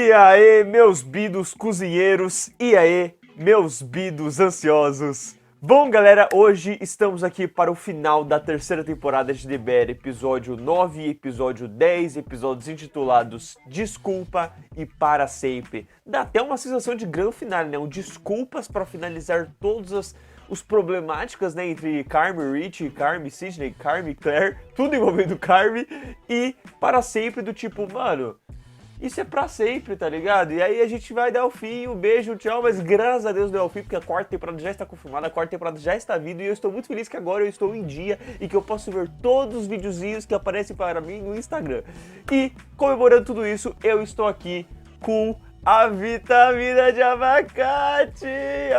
E aí, meus bidos cozinheiros, e aí, meus bidos ansiosos. Bom, galera, hoje estamos aqui para o final da terceira temporada de DBR, episódio 9 e episódio 10, episódios intitulados Desculpa e Para Sempre. Dá até uma sensação de grande final, né? Um desculpas para finalizar todas os problemáticas, né, entre Carmy, Rich, Carmy, Sidney, Carmy, Claire, tudo envolvendo Carmy, e para sempre do tipo, mano, isso é pra sempre, tá ligado? E aí a gente vai dar o fim, um beijo, tchau, mas graças a Deus deu o fim, porque a quarta temporada já está confirmada, a quarta temporada já está vindo, e eu estou muito feliz que agora eu estou em dia e que eu posso ver todos os videozinhos que aparecem para mim no Instagram. E, comemorando tudo isso, eu estou aqui com a vitamina de abacate!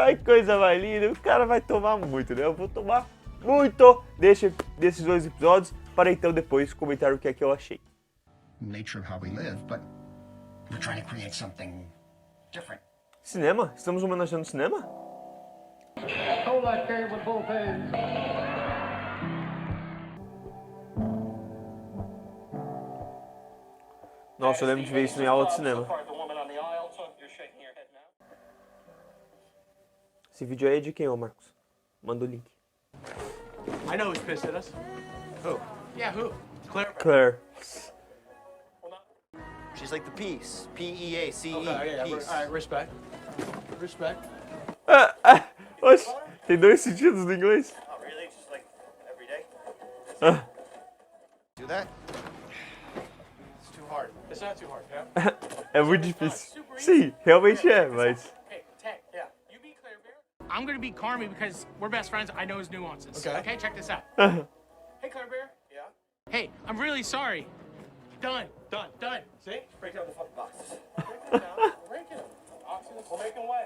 Ai, coisa mais linda! O cara vai tomar muito, né? Eu vou tomar muito desses dois episódios, para então depois comentar o que é que eu achei. Nature of how we live, but we're trying to create something different. Cinema? Estamos homenageando cinema? Whole lot game with both hands. Nossa, eu lembro de ver isso em aula de cinema. Esse vídeo aí é de quem, ô Marcos? Manda o link. I know who's pissed at us. Who? Yeah, who? Claire. Claire. She's like the peace. P-E-A-C-E. Okay, yeah, Peace. all right, respect. Respect. Oxe, tem dois sentidos no inglês. Oh, really? Just like every day? Ah, Do that? It's too hard. It's not too hard, yeah? é muito difícil. Sim, realmente é, mas... Hey, Tank, yeah. You be Claire Bear? I'm gonna be Carmy because we're best friends. I know his nuances. Okay, check this out. Hey, Claire Bear. Yeah? Hey, I'm really sorry. Done. See? Break down the fucking boxes. Break them down. We're breaking them. Boxes. We'll make them way.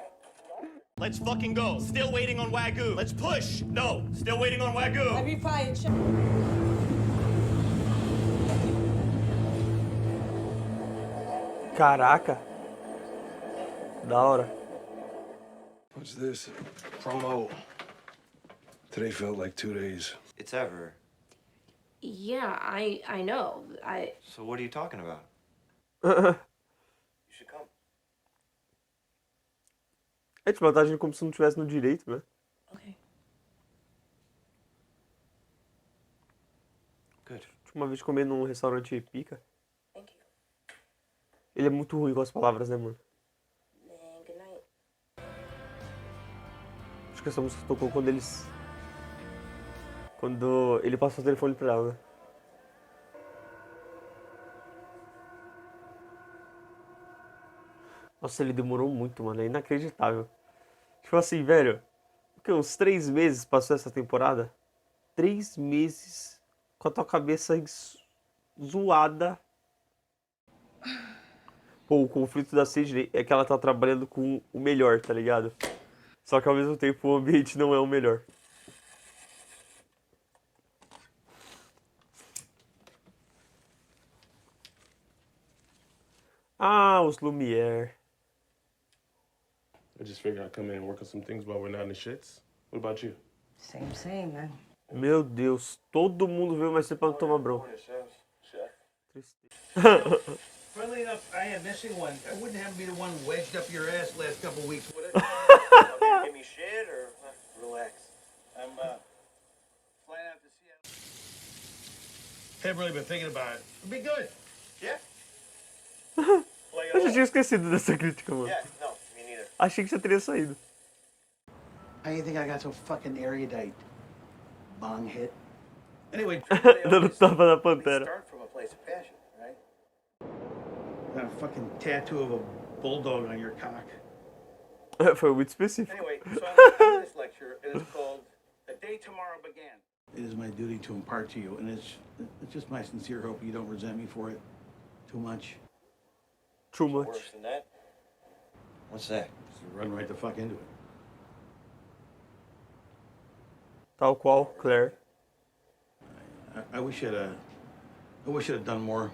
Let's fucking go. Still waiting on Wagyu. Let's push. No, still waiting on Wagyu. I'll be fine. Caraca. Da hora. What's this? Promo. Today felt like 2 days. It's ever. Yeah, I know. So what are you talking about? You should come. É tipo, ela tá agindo como se não estivesse no direito, né? Okay. Good. Uma vez comer num restaurante pica. Thank you. Ele é muito ruim com as palavras, né, mano? Man, good night. Acho que essa música tocou quando eles... Quando ele passou o telefone pra ela, né? Nossa, ele demorou muito, mano. É inacreditável. Tipo assim, velho. O que, uns 3 meses passou essa temporada? 3 meses com a tua cabeça zoada. Pô, o conflito da Sidney é que ela tá trabalhando com o melhor, tá ligado? Só que ao mesmo tempo o ambiente não é o melhor. Ah, os Lumière. I just figured I'd come in and work on some things while we're not in the shits. What about you? Same, man. Meu Deus, todo mundo veio mais cedo pra não tomar bronca. Funnily enough, I am missing one. I wouldn't have me the one wedged up your ass last couple weeks, would it? Give me shit or relax? I'm flying out to Seattle. Haven't really been thinking about it. It'd be good. Yeah? Eu já tinha esquecido dessa crítica, mano. Yeah, no, me neither. Achei que já teria saído. How you think I got so fucking erudite? Bong hit. Anyway, Dando tapa na We pantera. start from a place of passion, right? got a fucking tattoo of a bulldog on your cock. Foi muito específico. Anyway, so I'm giving this lecture. It is called "The Day Tomorrow Began." It is my duty to impart to you, and it's just my sincere hope you don't resent me for it too much. Too much. Worse than that? What's that? Just run right the fuck into it. Tal qual, Claire. I wish I'd done more.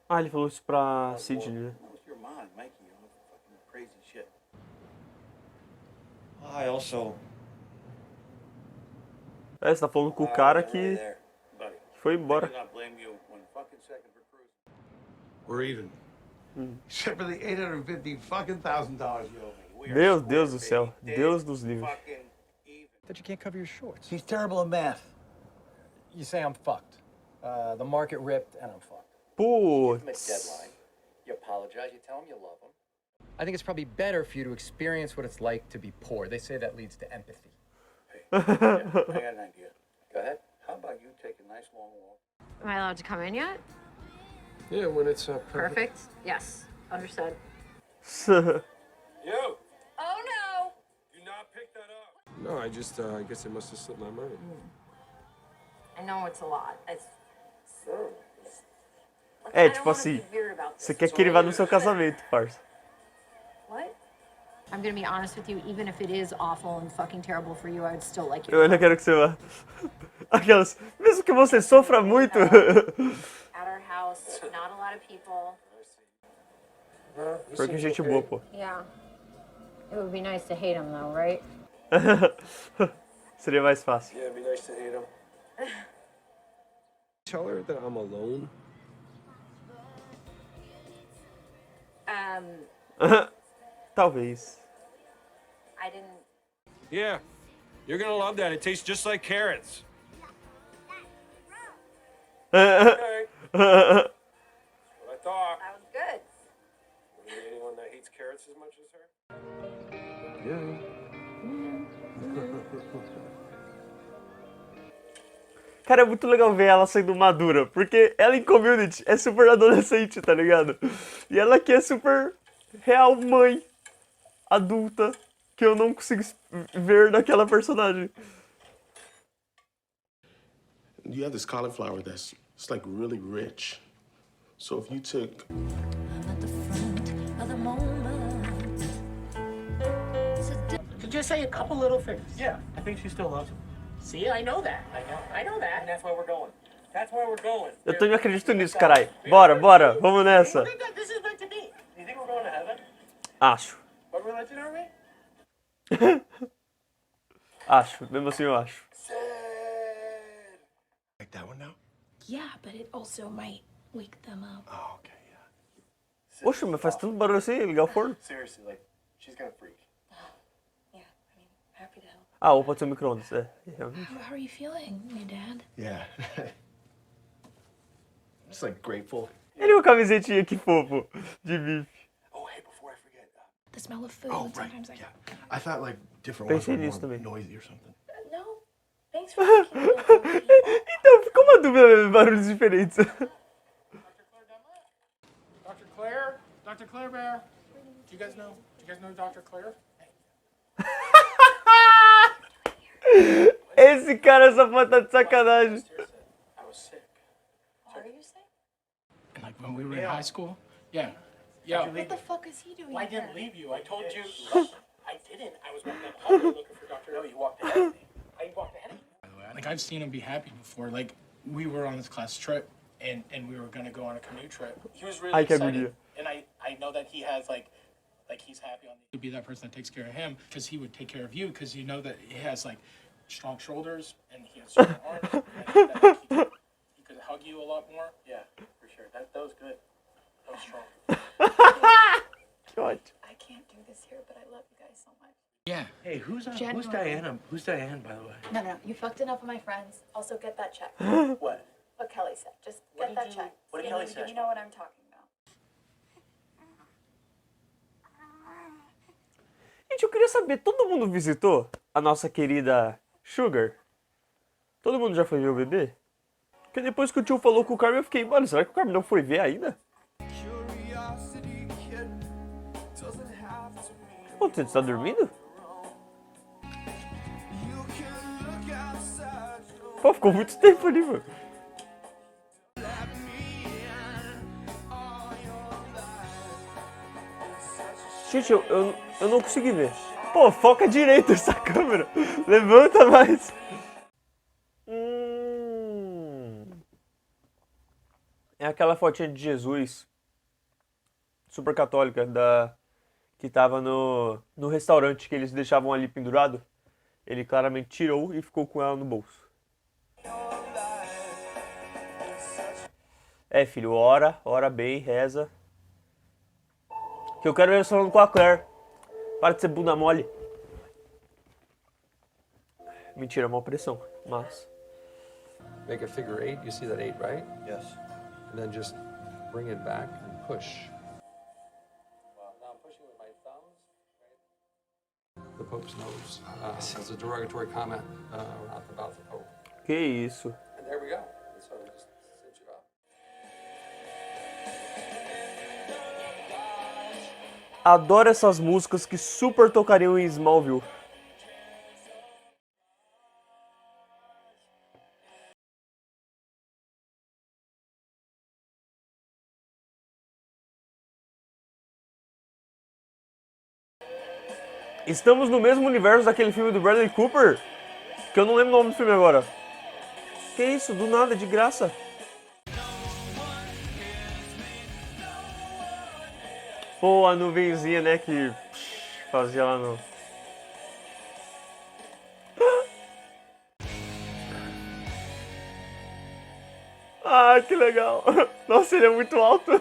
Ah, ele falou isso pra Sidney, né? That was your mom, Mikey, you know, fucking crazy shit. I also... É, você tá falando com o cara Right que there. Buddy, foi I embora. do not blame you one fucking second for cruising. We're even. Except for the $850 fucking thousand dollars you owe me. We are Meu square, Deus do baby. céu. Dead Deus dos livros. fucking even. That you can't cover your shorts. He's terrible at math. You say I'm fucked. The market ripped and I'm fucked. Putz. Deadline. You apologize, you tell him you love him. I think it's probably better for you to experience what it's like to be poor. They say that leads to empathy. I got an idea. Go ahead. How about you take a nice long walk? Am I allowed to come in yet? Yeah, when it's Perfect. Yes. Understood. You! Oh no! Do not pick that up. No, I guess it must have slipped my mind. I know it's a lot. It's. É, tipo assim, você quer que ele vá no seu casamento, parça. What? I'm gonna be honest with you, even if it is awful and fucking terrible for you, I would still like you. Eu ainda quero que você vá. Aquelas, mesmo que você sofra muito. At our house, not a lot of people. Porque gente boa, pô. Yeah. It would be nice to hate him though, right? Seria mais fácil. Yeah, it'd be nice to hate him. Tell her that I'm alone. Talvez. I didn't. Yeah, you're gonna love that. It tastes just like carrots. Okay. What I thought. That was good. Anyone that hates carrots as much as her? Yeah. Cara, é muito legal ver ela sendo madura, porque ela em Community é super adolescente, tá ligado? E ela aqui é super real mãe, adulta, que eu não consigo ver naquela personagem. You have this cauliflower that's it's like really rich. So if you took Just say a couple little things. Yeah, I think she still loves him. See, I know that. I know that. And that's why we're going. That's why we're going. Eu também acredito nisso, caralho. Bora, bora, vamos nessa. This is meant to be. You think we're going to heaven? Acho. What religion are we? Acho, mesmo assim eu acho. like that one now? Yeah, but it also might wake them up. Oh, okay, yeah. Poxa, mas faz tanto barulho assim, ligar o forno. Seriously, like, she's gonna freak. Yeah, I mean, happy to help. Ah, ou pode ser o micro-ondas, é. Realmente. How are you feeling, my dad? Yeah. Just like grateful. Ele uma camisetinha que fofo, de bife. Oh, hey, before I forget. The smell of food. Oh, right. Sometimes I Yeah. I thought like different Pensei ones were nisso more também. noisy or something. No. Thanks for making me feel Então, ficou uma dúvida, barulhos diferentes. Dr. Claire? Dr. Claire Bear? Do you guys know Dr. Claire? Esse cara só pode estar de sacanagem. I was sick. Are you sick? Like when we were in high school? Yeah. Yeah. What the fuck is he doing I here? didn't leave you. I told you. I didn't. I was walking down the hallway looking for Dr. No, you walked ahead of me. I walked ahead of you. By the way, like I've seen him be happy before. Like we were on this class trip and we were gonna go on a canoe trip. He was really Ay, qué excited. alegría. And I know that he has like he's happy on to be that person that takes care of him because he would take care of you because you know that he has like strong shoulders and he has strong arms and that he could hug you a lot more. Yeah, for sure. That was good. That was strong. Que ótimo. I can't do this here, but I love you guys so much. Yeah. Hey, who's January. Diana? Who's Diane, by the way? No. You fucked enough of my friends. Also, get that check. What? What Kelly said. Just What get did that you- check. what did You Kelly know- say? You know what I'm talking about. Gente, eu queria saber, todo mundo visitou a nossa querida Sugar? Todo mundo já foi ver o bebê? Porque depois que o tio falou com o Carmen, eu fiquei, mano, será que o Carmen não foi ver ainda? Pô, você tá dormindo? Pô, ficou muito tempo ali, mano. Gente, eu não consegui ver. Pô, foca direito essa câmera. Levanta mais. É aquela fotinha de Jesus super católica que tava no restaurante que eles deixavam ali pendurado. Ele claramente tirou e ficou com ela no bolso. É, filho, ora bem, reza. Que eu quero ver você falando com a Claire. Para de ser bunda mole. Mentira, mal pressão, mas... Make a figure 8. You see that 8, right? Yes. And then just bring it back and push. Well, now I'm pushing with my thumbs. Right? The Pope's nose. As a derogatory comment about the Pope. Que isso? And there we go. So just cinch it up. Adoro essas músicas que super tocariam em Smallville. Estamos no mesmo universo daquele filme do Bradley Cooper, que eu não lembro o nome do filme agora. Que isso? Do nada, de graça. Pô, a nuvenzinha, né, que fazia lá no... Ah, que legal. Nossa, ele é muito alto.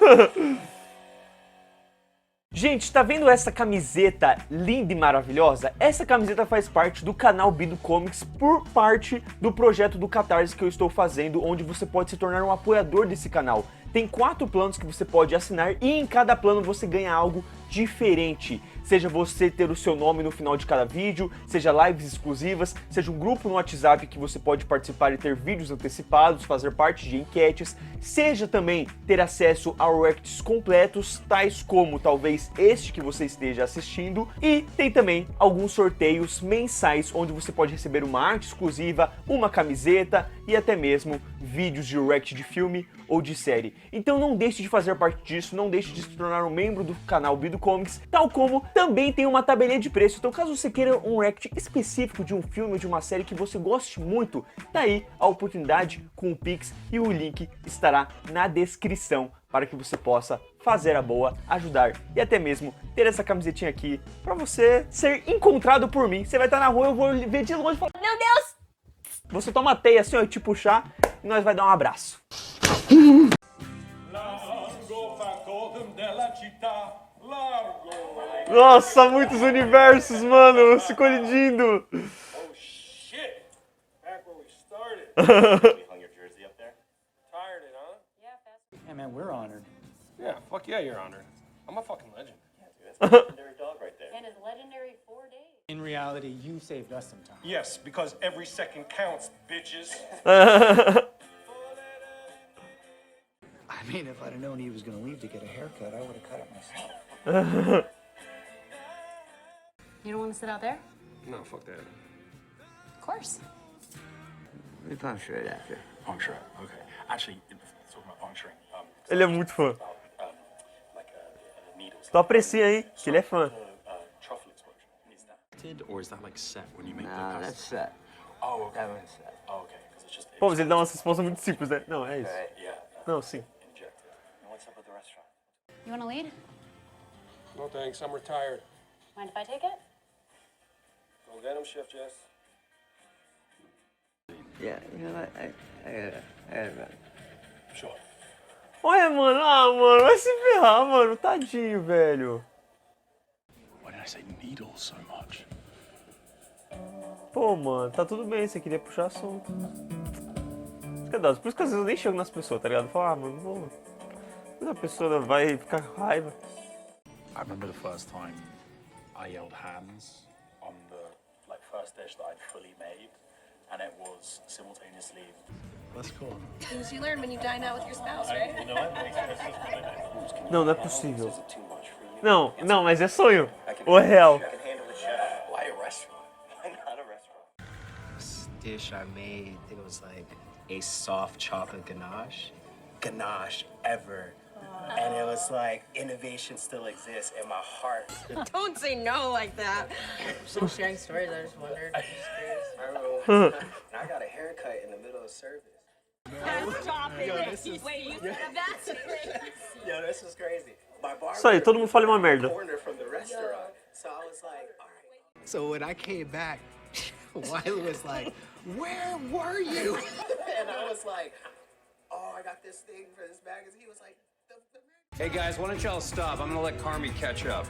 Gente, tá vendo essa camiseta linda e maravilhosa? Essa camiseta faz parte do canal Bido Comics por parte do projeto do Catarse que eu estou fazendo, onde você pode se tornar um apoiador desse canal. Tem 4 planos que você pode assinar e em cada plano você ganha algo diferente. Seja você ter o seu nome no final de cada vídeo, seja lives exclusivas, seja um grupo no WhatsApp que você pode participar e ter vídeos antecipados, fazer parte de enquetes, seja também ter acesso a reacts completos, tais como talvez este que você esteja assistindo, e tem também alguns sorteios mensais onde você pode receber uma arte exclusiva, uma camiseta e até mesmo vídeos de react de filme ou de série. Então não deixe de fazer parte disso, não deixe de se tornar um membro do canal Bido Comics, tal como também tem uma tabelinha de preço. Então caso você queira um react específico de um filme ou de uma série que você goste muito, tá aí a oportunidade com o Pix e o link estará na descrição para que você possa fazer a boa, ajudar e até mesmo ter essa camisetinha aqui para você ser encontrado por mim. Você vai estar na rua, eu vou ver de longe e falar: meu Deus! Você toma a teia assim, ó, e te puxar e nós vai dar um abraço. Nossa, muitos universos, mano, se colidindo. Oh shit! Back where we started. You hung your jersey up there? Tired it, huh? Hey, man, we're honored. Yeah, fuck yeah, you're honored. I'm a fucking legend. Yeah, dude, that's a legendary dog right there. And his legendary 4 days. In reality, you saved us some time. Yes, because every second counts, bitches. I mean, if I'd have known he was going to leave to get a haircut, I would have cut it myself. You don't want to sit out there? No, fuck that. Of course. We puncture it after. Puncture. Okay. Actually, talking about puncturing. Ele é muito fã. Like needles. Tu aprecia, hein? Que ele é fã. Truffle explosion. Is that? Or is that like set when you make Nah, the that's set. Oh, okay. That one's set. Oh, okay. Because it's just Pô, mas ele dá umas respostas muito simples, né? Não, é isso. yeah, Não, sim. injected. And what's up with the restaurant? You want to lead? No thanks, I'm retired. Mind if I take it? Go get him, Chef Jess. Yeah, you know what? I gotta Sure. Olha, mano, mano, vai se ferrar, mano. Tadinho, velho. Why did I say needles so much? Pô, mano, tá tudo bem, você queria puxar assunto. Por isso que às vezes eu nem chego nas pessoas, tá ligado? Eu falo, mano, vou. Mas a pessoa vai ficar com raiva. I remember the first time I yelled hands on the first dish that I'd fully made, and it was simultaneously. That's cool. Things you learn when you dine out with your spouse, right? You know what? Não, não é possível. Is it too much for you? Não, não, mas é sonho. Ou é real? I can handle the chef. Why a restaurant? Why not a restaurant? This dish I made, I think it was like a soft chocolate ganache. Ganache ever. And it was like, innovation still exists in my heart. Don't say no like that. Still sharing stories, I just wondered. And I got a haircut in the middle of service. Stop it. Wait, you said that's crazy. Yo, this is crazy. My barber Isso aí, todo mundo fala uma merda. corner from the restaurant. So I was like, all right. So when I came back, Wiley was like, where were you? And I was like, oh I got this thing for this magazine. He was like, Hey guys, why don't y'all stop? I'm gonna let Carmi catch up.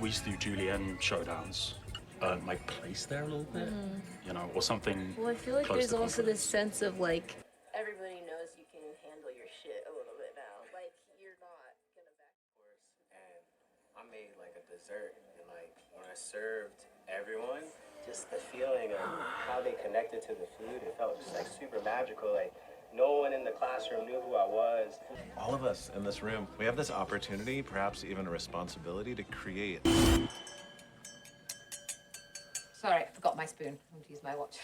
We used to do Julienne showdowns. Earned my place there a little bit, you know, or something. Well, I feel like close there's to also this confidence. sense of like, Everybody knows you can handle your shit a little bit now. Like, you're not gonna back. and I made like a dessert, and like when I served everyone, just the feeling of how they connected to the food, it felt just like super magical. Like no one in the classroom knew who I was. All of us in this room, we have this opportunity, perhaps even a responsibility, to create. Sorry, I forgot my spoon. I'm going to use my watch.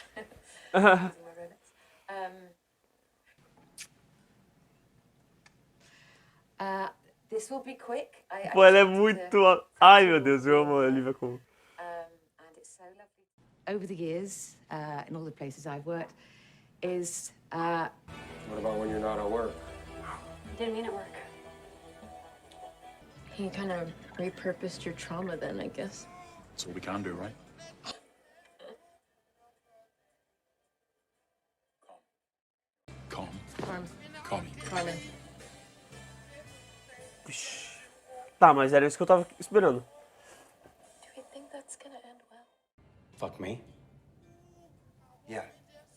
This will be quick. Pô, ela é muito... Ai, meu Deus, eu amo a Olivia Colman. And it's so lovely. Over the years, in all the places I've worked, is... What about when you're not at work? Didn't mean at work. You kind of repurposed your trauma then, I guess. That's all we can do, right? Calm. Carmen. Calm. Tá, mas era isso que eu tava esperando. Do we think that's gonna end well? Fuck me? Yeah,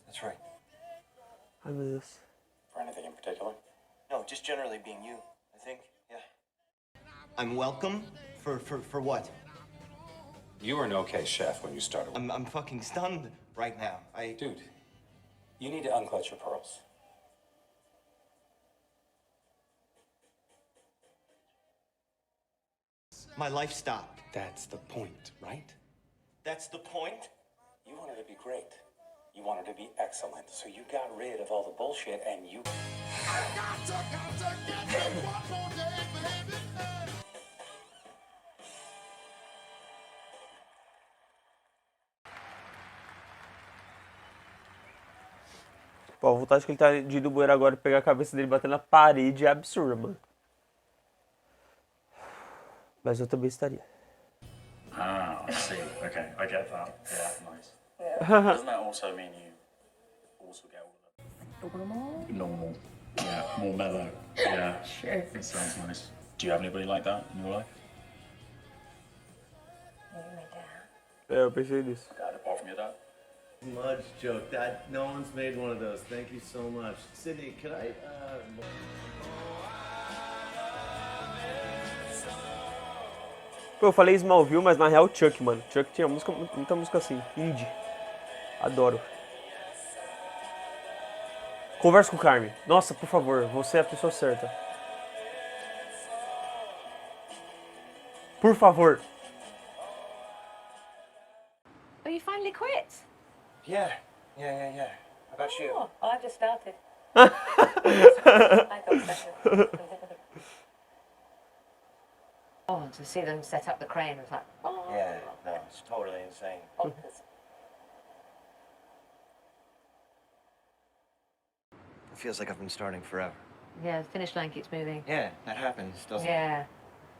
that's right. Ai, meu Deus. For anything in particular? No, just generally being you, I think. Yeah. I'm welcome for what? You were an okay chef when you started. I'm fucking stunned right now. Dude, you need to unclutch your pearls. My life stopped. That's the point, right? That's the point? You wanted to be great. You wanted to be excellent. So you got rid of all the bullshit and you... Pô, a vontade que ele tá de ir do bueiro agora e pegar a cabeça dele e bater na parede é absurda, mano. Mas eu também estaria. Ah, I see. Okay, I get that. Yeah, nice. Doesn't that also mean you also get all the normal? Yeah, more mellow. Yeah, Sure. It sounds nice. Do you have anybody like that in your life? Maybe my dad. É, eu pensei nisso. Dad, apart from your dad? Smudge joke. That no one's made one of those. Thank you so much. Sydney, could I Pô, eu falei Smallville, mas na real Chuck, mano. Chuck tinha música, muita música assim, indie. Adoro. Conversa com o Carmen. Nossa, por favor, você é a pessoa certa. Por favor. Oh, you finally quit? Yeah. How about you? Oh, I've just started. I thought so. Oh, to see them set up the crane was like, oh. Yeah, no, it's totally insane. It feels like I've been starting forever. Yeah, the finish line keeps moving. Yeah, that happens, doesn't it? Yeah.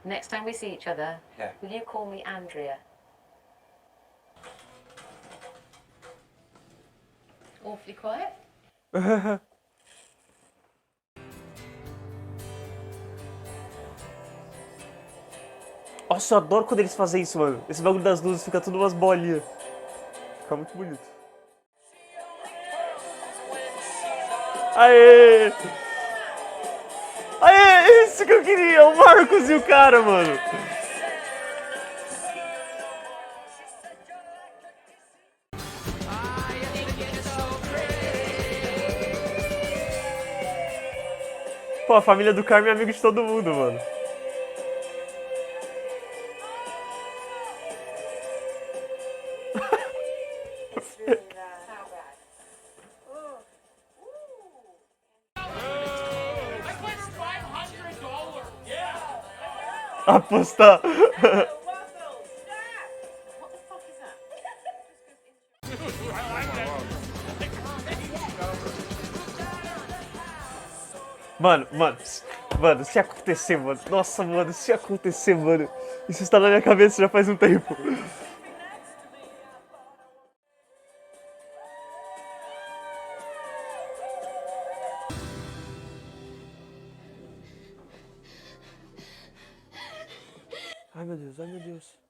Next time we see each other, Yeah. will you call me Andrea? Awfully quiet. Nossa, eu adoro quando eles fazem isso, mano. Esse bagulho das luzes fica tudo umas bolinhas. Fica muito bonito. Aê! Aê! Isso que eu queria! O Marcos e o cara, mano. Pô, a família do Carmen é amigo de todo mundo, mano. Apostar. Mano, se acontecer, mano. Nossa, mano, se acontecer, mano. Isso está na minha cabeça já faz um tempo. Ai, meu Deus, ai, meu Deus.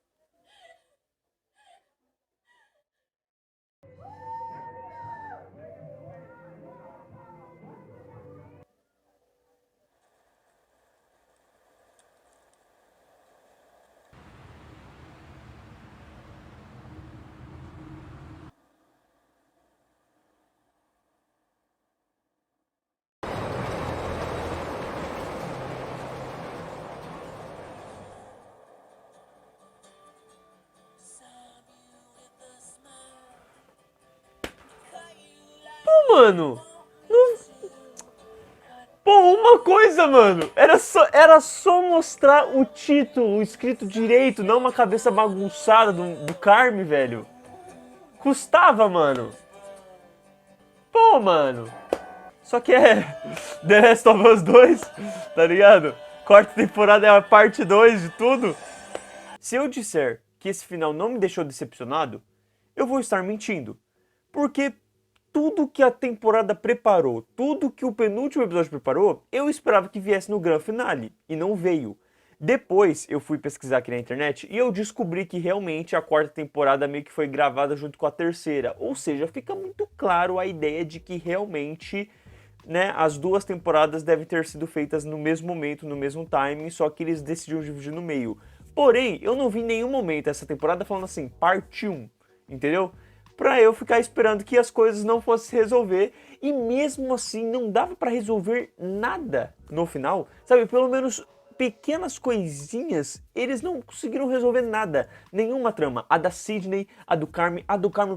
Pô, mano. Não... Pô, uma coisa, mano. Era só mostrar o título escrito direito, não uma cabeça bagunçada do Carme, velho. Custava, mano. Pô, mano. Só que é The Last of Us 2, tá ligado? Quarta temporada é a parte 2 de tudo. Se eu disser que esse final não me deixou decepcionado, eu vou estar mentindo. Porque tudo que a temporada preparou, tudo que o penúltimo episódio preparou, eu esperava que viesse no grande finale, e não veio. Depois eu fui pesquisar aqui na internet e eu descobri que realmente a quarta temporada meio que foi gravada junto com a terceira. Ou seja, fica muito claro a ideia de que realmente, né, as duas temporadas devem ter sido feitas no mesmo momento, no mesmo timing, só que eles decidiram dividir no meio. Porém, eu não vi em nenhum momento essa temporada falando assim, parte 1, entendeu? Pra eu ficar esperando que as coisas não fossem se resolver, e mesmo assim não dava pra resolver nada no final, sabe? Pelo menos pequenas coisinhas, eles não conseguiram resolver nada, nenhuma trama. A da Sidney, a do Carme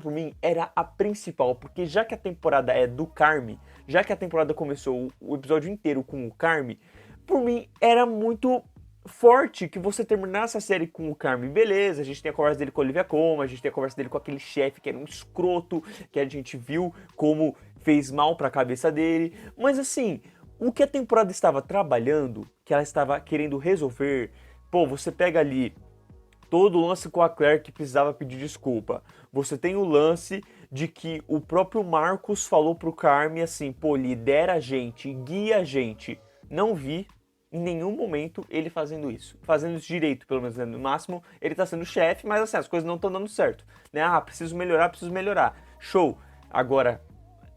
por mim era a principal, porque já que a temporada é do Carme, já que a temporada começou o episódio inteiro com o Carme, por mim era muito forte que você terminasse a série com o Carme. Beleza, a gente tem a conversa dele com a Olivia Colman, a gente tem a conversa dele com aquele chefe que era um escroto, que a gente viu como fez mal pra cabeça dele, mas assim, o que a temporada estava trabalhando, que ela estava querendo resolver, pô, você pega ali todo o lance com a Claire que precisava pedir desculpa. Você tem o lance de que o próprio Marcos falou pro Carme assim, pô, lidera a gente, guia a gente. Não vi em nenhum momento ele fazendo isso direito, pelo menos, né? No máximo ele tá sendo chefe, mas assim, as coisas não estão dando certo, né? Ah, preciso melhorar, show. Agora,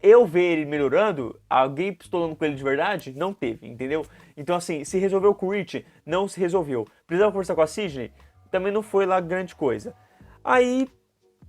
eu ver ele melhorando, alguém pistolando com ele de verdade, não teve, entendeu? Então assim, se resolveu com o Rich, não se resolveu. Precisava conversar com a Sidney, também não foi lá grande coisa. Aí,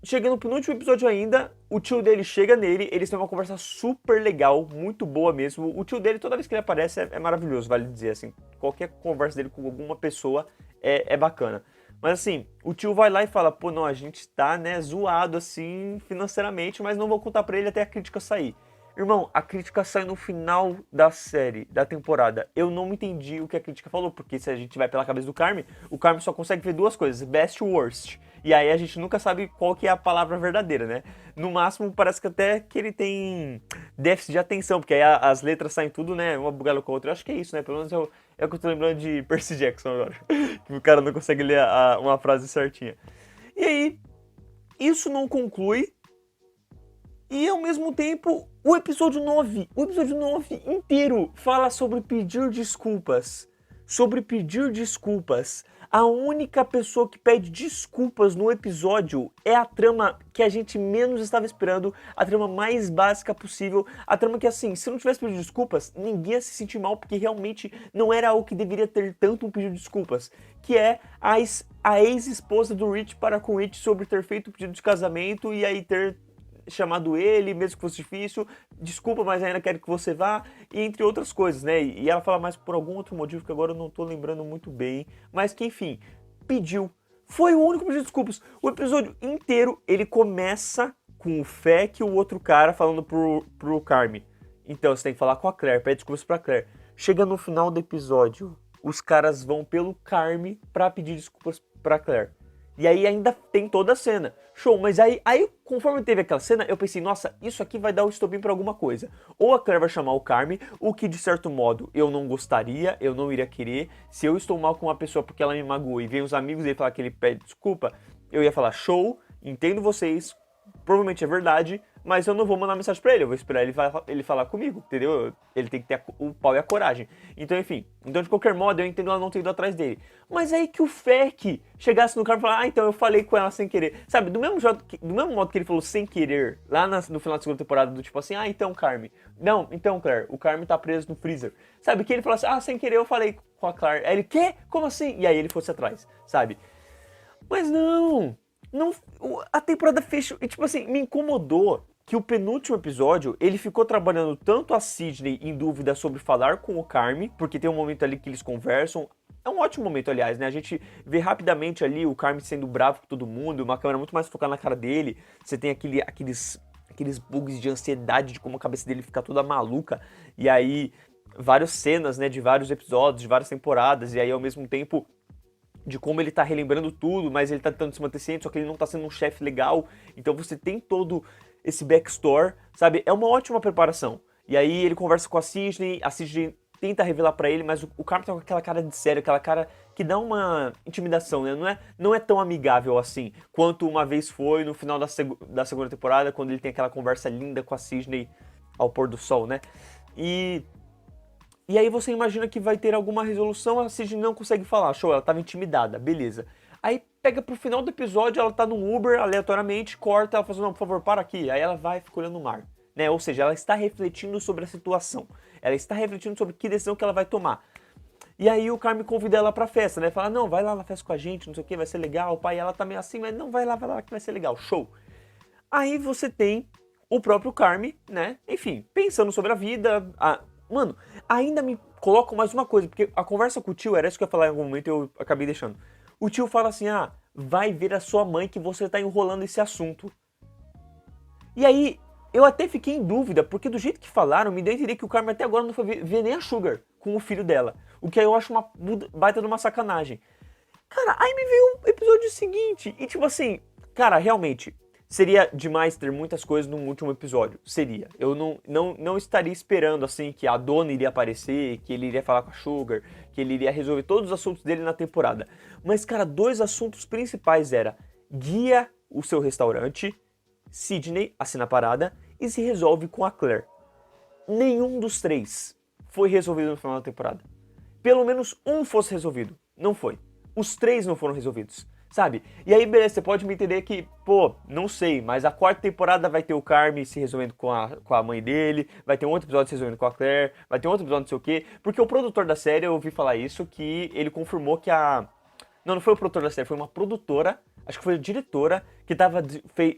chegando no último episódio ainda, o tio dele chega nele, eles têm uma conversa super legal, muito boa mesmo. O tio dele, toda vez que ele aparece, é maravilhoso, vale dizer, assim. Qualquer conversa dele com alguma pessoa é bacana. Mas assim, o tio vai lá e fala, pô, não, a gente tá, né, zoado, assim, financeiramente, mas não vou contar pra ele até a crítica sair. Irmão, a crítica sai no final da série, da temporada. Eu não entendi o que a crítica falou, porque se a gente vai pela cabeça do Carme, o Carme só consegue ver duas coisas, best e worst. E aí a gente nunca sabe qual que é a palavra verdadeira, né? No máximo, parece que até que ele tem déficit de atenção, porque aí as letras saem tudo, né, uma bugada com a outra. Eu acho que é isso, né? Pelo menos é o que eu tô lembrando de Percy Jackson agora. Que o cara não consegue ler uma frase certinha. E aí, isso não conclui. E ao mesmo tempo, o episódio 9 inteiro fala sobre pedir desculpas. Sobre pedir desculpas. A única pessoa que pede desculpas no episódio é a trama que a gente menos estava esperando, a trama mais básica possível, a trama que assim, se não tivesse pedido desculpas, ninguém ia se sentir mal, porque realmente não era algo que deveria ter tanto um pedido de desculpas, que é a ex-esposa do Rich para com o Rich sobre ter feito o pedido de casamento e aí ter chamado ele, mesmo que fosse difícil, desculpa, mas ainda quero que você vá, e entre outras coisas, né? E ela fala mais por algum outro motivo que agora eu não tô lembrando muito bem, mas que enfim, pediu. Foi o único pedido de desculpas. O episódio inteiro, ele começa com o Feck e o outro cara falando pro Carme. Então, você tem que falar com a Claire, pede desculpas pra Claire. Chega no final do episódio, os caras vão pelo Carme pra pedir desculpas pra Claire. E aí ainda tem toda a cena. Show, mas aí conforme teve aquela cena, eu pensei, nossa, isso aqui vai dar o estopim pra alguma coisa. Ou a Claire vai chamar o Carme, o que de certo modo eu não gostaria, eu não iria querer. Se eu estou mal com uma pessoa porque ela me magoou e vem os amigos dele falar que ele pede desculpa, eu ia falar, show, entendo vocês, provavelmente é verdade, mas eu não vou mandar mensagem pra ele, eu vou esperar ele falar comigo, entendeu? Ele tem que ter o pau e a coragem. Então, enfim, então de qualquer modo, eu entendo ela não ter ido atrás dele. Mas aí que o Feck chegasse no cara e falasse, então eu falei com ela sem querer. Sabe, do mesmo modo que ele falou sem querer, lá no final da segunda temporada, do tipo assim, então, Carme. Não, então, Claire, o Carme tá preso no freezer. Sabe, que ele falasse, sem querer eu falei com a Claire. Aí ele, quê? Como assim? E aí ele fosse atrás, sabe? Mas não, a temporada fechou, e tipo assim, me incomodou que o penúltimo episódio, ele ficou trabalhando tanto a Sidney em dúvida sobre falar com o Carme, porque tem um momento ali que eles conversam, é um ótimo momento, aliás, né, a gente vê rapidamente ali o Carme sendo bravo com todo mundo, uma câmera muito mais focada na cara dele, você tem aqueles bugs de ansiedade, de como a cabeça dele fica toda maluca, e aí várias cenas, né, de vários episódios, de várias temporadas, e aí ao mesmo tempo de como ele tá relembrando tudo, mas ele tá tentando se manter ciente, só que ele não tá sendo um chefe legal. Então você tem todo esse backstory, sabe? É uma ótima preparação. E aí ele conversa com a Sidney tenta revelar pra ele, mas o Carme tá com aquela cara de sério, aquela cara que dá uma intimidação, né? Não é tão amigável assim, quanto uma vez foi no final da segunda temporada, quando ele tem aquela conversa linda com a Sidney ao pôr do sol, né? E aí você imagina que vai ter alguma resolução, a Sidney não consegue falar, show, ela tava intimidada, beleza. Aí pega pro final do episódio, ela tá num Uber, aleatoriamente, corta, ela fala assim, não, por favor, para aqui. Aí ela vai e fica olhando o mar, né? Ou seja, ela está refletindo sobre a situação, ela está refletindo sobre que decisão que ela vai tomar. E aí o Carme convida ela pra festa, né? Fala, não, vai lá na festa com a gente, não sei o que, vai ser legal, pai. E ela tá meio assim, mas não, vai lá que vai ser legal, show. Aí você tem o próprio Carme, né? Enfim, pensando sobre a vida, Mano, ainda me colocam mais uma coisa, porque a conversa com o tio, era isso que eu ia falar em algum momento e eu acabei deixando. O tio fala assim, vai ver a sua mãe que você tá enrolando esse assunto. E aí, eu até fiquei em dúvida, porque do jeito que falaram, me deu a entender que o Carme até agora não foi ver nem a Sugar com o filho dela. O que aí eu acho uma baita de uma sacanagem. Cara, aí me veio o episódio seguinte, e tipo assim, cara, realmente... Seria demais ter muitas coisas no último episódio, seria. Eu não estaria esperando assim que a dona iria aparecer, que ele iria falar com a Sugar, que ele iria resolver todos os assuntos dele na temporada. Mas, cara, 2 assuntos principais era guia o seu restaurante, Sidney assina a parada e se resolve com a Claire. Nenhum dos 3 foi resolvido no final da temporada. Pelo menos um fosse resolvido, não foi. Os 3 não foram resolvidos. Sabe? E aí, beleza, você pode me entender que, não sei, mas a 4ª temporada vai ter o Carme se resolvendo com a mãe dele, vai ter um outro episódio se resolvendo com a Claire, vai ter um outro episódio não sei o quê, porque o produtor da série, eu ouvi falar isso, que ele confirmou que não foi o produtor da série, foi uma produtora, acho que foi a diretora, que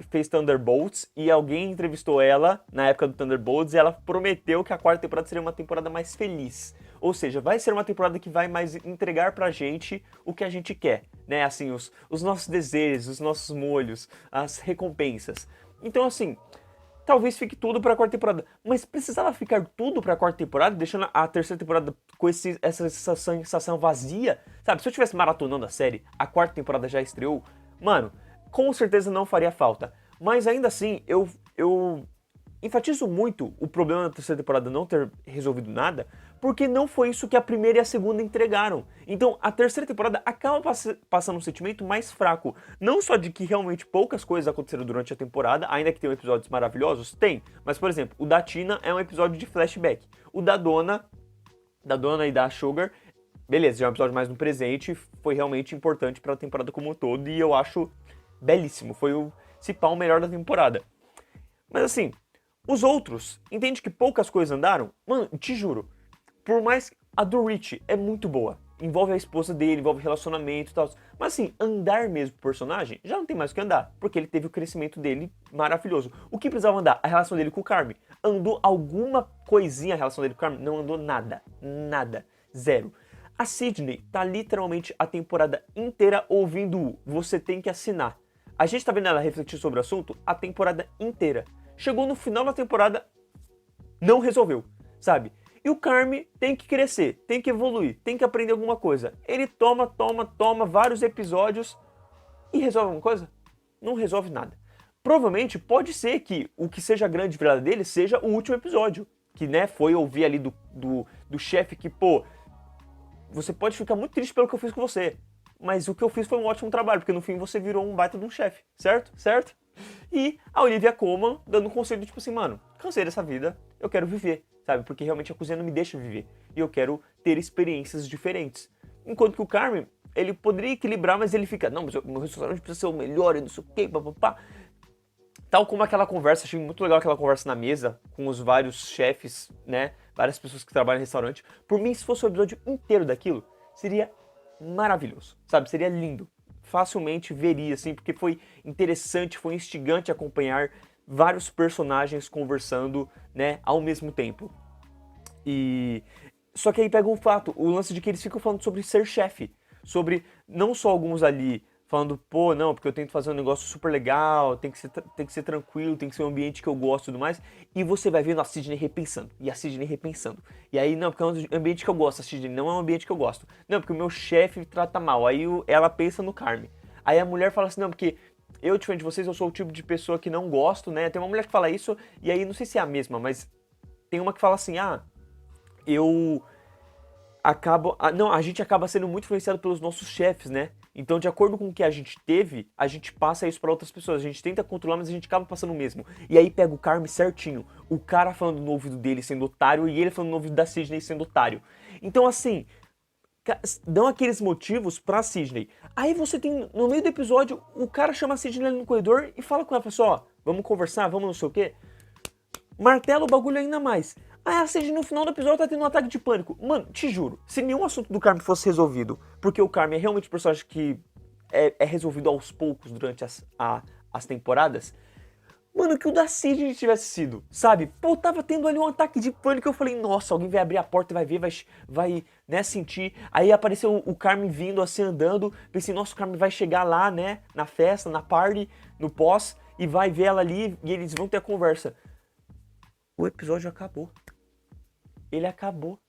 fez Thunderbolts, e alguém entrevistou ela na época do Thunderbolts, e ela prometeu que a 4ª temporada seria uma temporada mais feliz. Ou seja, vai ser uma temporada que vai mais entregar pra gente o que a gente quer, né? Assim, os nossos desejos, os nossos molhos, as recompensas. Então, assim, talvez fique tudo pra 4ª temporada. Mas precisava ficar tudo pra 4ª temporada, deixando a 3ª temporada com essa sensação vazia? Sabe, se eu tivesse maratonando a série, a 4ª temporada já estreou, mano, com certeza não faria falta. Mas ainda assim, eu enfatizo muito o problema da 3ª temporada não ter resolvido nada, porque não foi isso que a 1ª e a 2ª entregaram. Então a 3ª temporada acaba passando um sentimento mais fraco. Não só de que realmente poucas coisas aconteceram durante a temporada, ainda que tenham episódios maravilhosos, tem. Mas, por exemplo, o da Tina é um episódio de flashback. O da Donna e da Sugar, beleza, já é um episódio mais no presente, foi realmente importante para a temporada como um todo, e eu acho belíssimo. Foi o melhor da temporada. Mas assim, os outros, entende que poucas coisas andaram? Mano, te juro, por mais a do Rich é muito boa, envolve a esposa dele, envolve relacionamento e tal, mas assim, andar mesmo pro personagem, já não tem mais o que andar, porque ele teve o crescimento dele maravilhoso. O que precisava andar? A relação dele com o Carme. Andou alguma coisinha a relação dele com o Carme? Não andou nada, zero. A Sidney tá literalmente a temporada inteira ouvindo você tem que assinar. A gente tá vendo ela refletir sobre o assunto a temporada inteira. Chegou no final da temporada, não resolveu, sabe? E o Carme tem que crescer, tem que evoluir, tem que aprender alguma coisa. Ele toma vários episódios e resolve alguma coisa? Não resolve nada. Provavelmente pode ser que o que seja a grande virada dele seja o último episódio. Que, né, foi ouvir ali do chefe que, você pode ficar muito triste pelo que eu fiz com você. mas o que eu fiz foi um ótimo trabalho, porque no fim você virou um baita de um chefe, certo? Certo? E a Olivia Colman dando um conselho, tipo assim, mano, cansei dessa vida, eu quero viver, sabe? Porque realmente a cozinha não me deixa viver. E eu quero ter experiências diferentes. Enquanto que o Carmen, ele poderia equilibrar, mas ele fica, não, mas o meu restaurante precisa ser o melhor e não sei o quê, papapá. Tal como aquela conversa, achei muito legal aquela conversa na mesa, com os vários chefes, né? Várias pessoas que trabalham em restaurante. Por mim, se fosse o episódio inteiro daquilo, seria maravilhoso, sabe? Seria lindo. Facilmente veria, assim, porque foi interessante, foi instigante acompanhar vários personagens conversando, né, ao mesmo tempo. E só que aí pega um fato, o lance de que eles ficam falando sobre ser chefe, sobre não só alguns ali falando, pô, não, porque eu tento fazer um negócio super legal, tem que ser tranquilo, tem que ser um ambiente que eu gosto e tudo mais, e você vai vendo a Sidney repensando, e a Sidney repensando. E aí, não, porque é um ambiente que eu gosto, a Sidney não é um ambiente que eu gosto. Não, porque o meu chefe me trata mal, aí ela pensa no Carmen. Aí a mulher fala assim, não, porque eu, diferente de vocês, eu sou o tipo de pessoa que não gosto, né? Tem uma mulher que fala isso, e aí, não sei se é a mesma, mas tem uma que fala assim, eu acabo... não, a gente acaba sendo muito influenciado pelos nossos chefes, né? Então, de acordo com o que a gente teve, a gente passa isso para outras pessoas. A gente tenta controlar, mas a gente acaba passando o mesmo. E aí pega o Carmen certinho. O cara falando no ouvido dele sendo otário e ele falando no ouvido da Sidney sendo otário. Então, assim, dão aqueles motivos pra Sidney. Aí você tem, no meio do episódio, o cara chama a Sidney ali no corredor e fala com ela, pessoal, ó, vamos conversar, vamos não sei o quê. Martela o bagulho ainda mais. Aí a Sidney no final do episódio tá tendo um ataque de pânico. Mano, te juro, se nenhum assunto do Carmen fosse resolvido, porque o Carmen é realmente um personagem que é resolvido aos poucos durante as temporadas, mano, que o da Sidney tivesse sido, sabe? Pô, tava tendo ali um ataque de pânico, eu falei, nossa, alguém vai abrir a porta e vai ver, vai né, sentir. Aí apareceu o Carmen vindo assim, andando, pensei, nossa, o Carmen vai chegar lá, né, na festa, na party, no pós, e vai ver ela ali, e eles vão ter a conversa. O episódio acabou. Ele acabou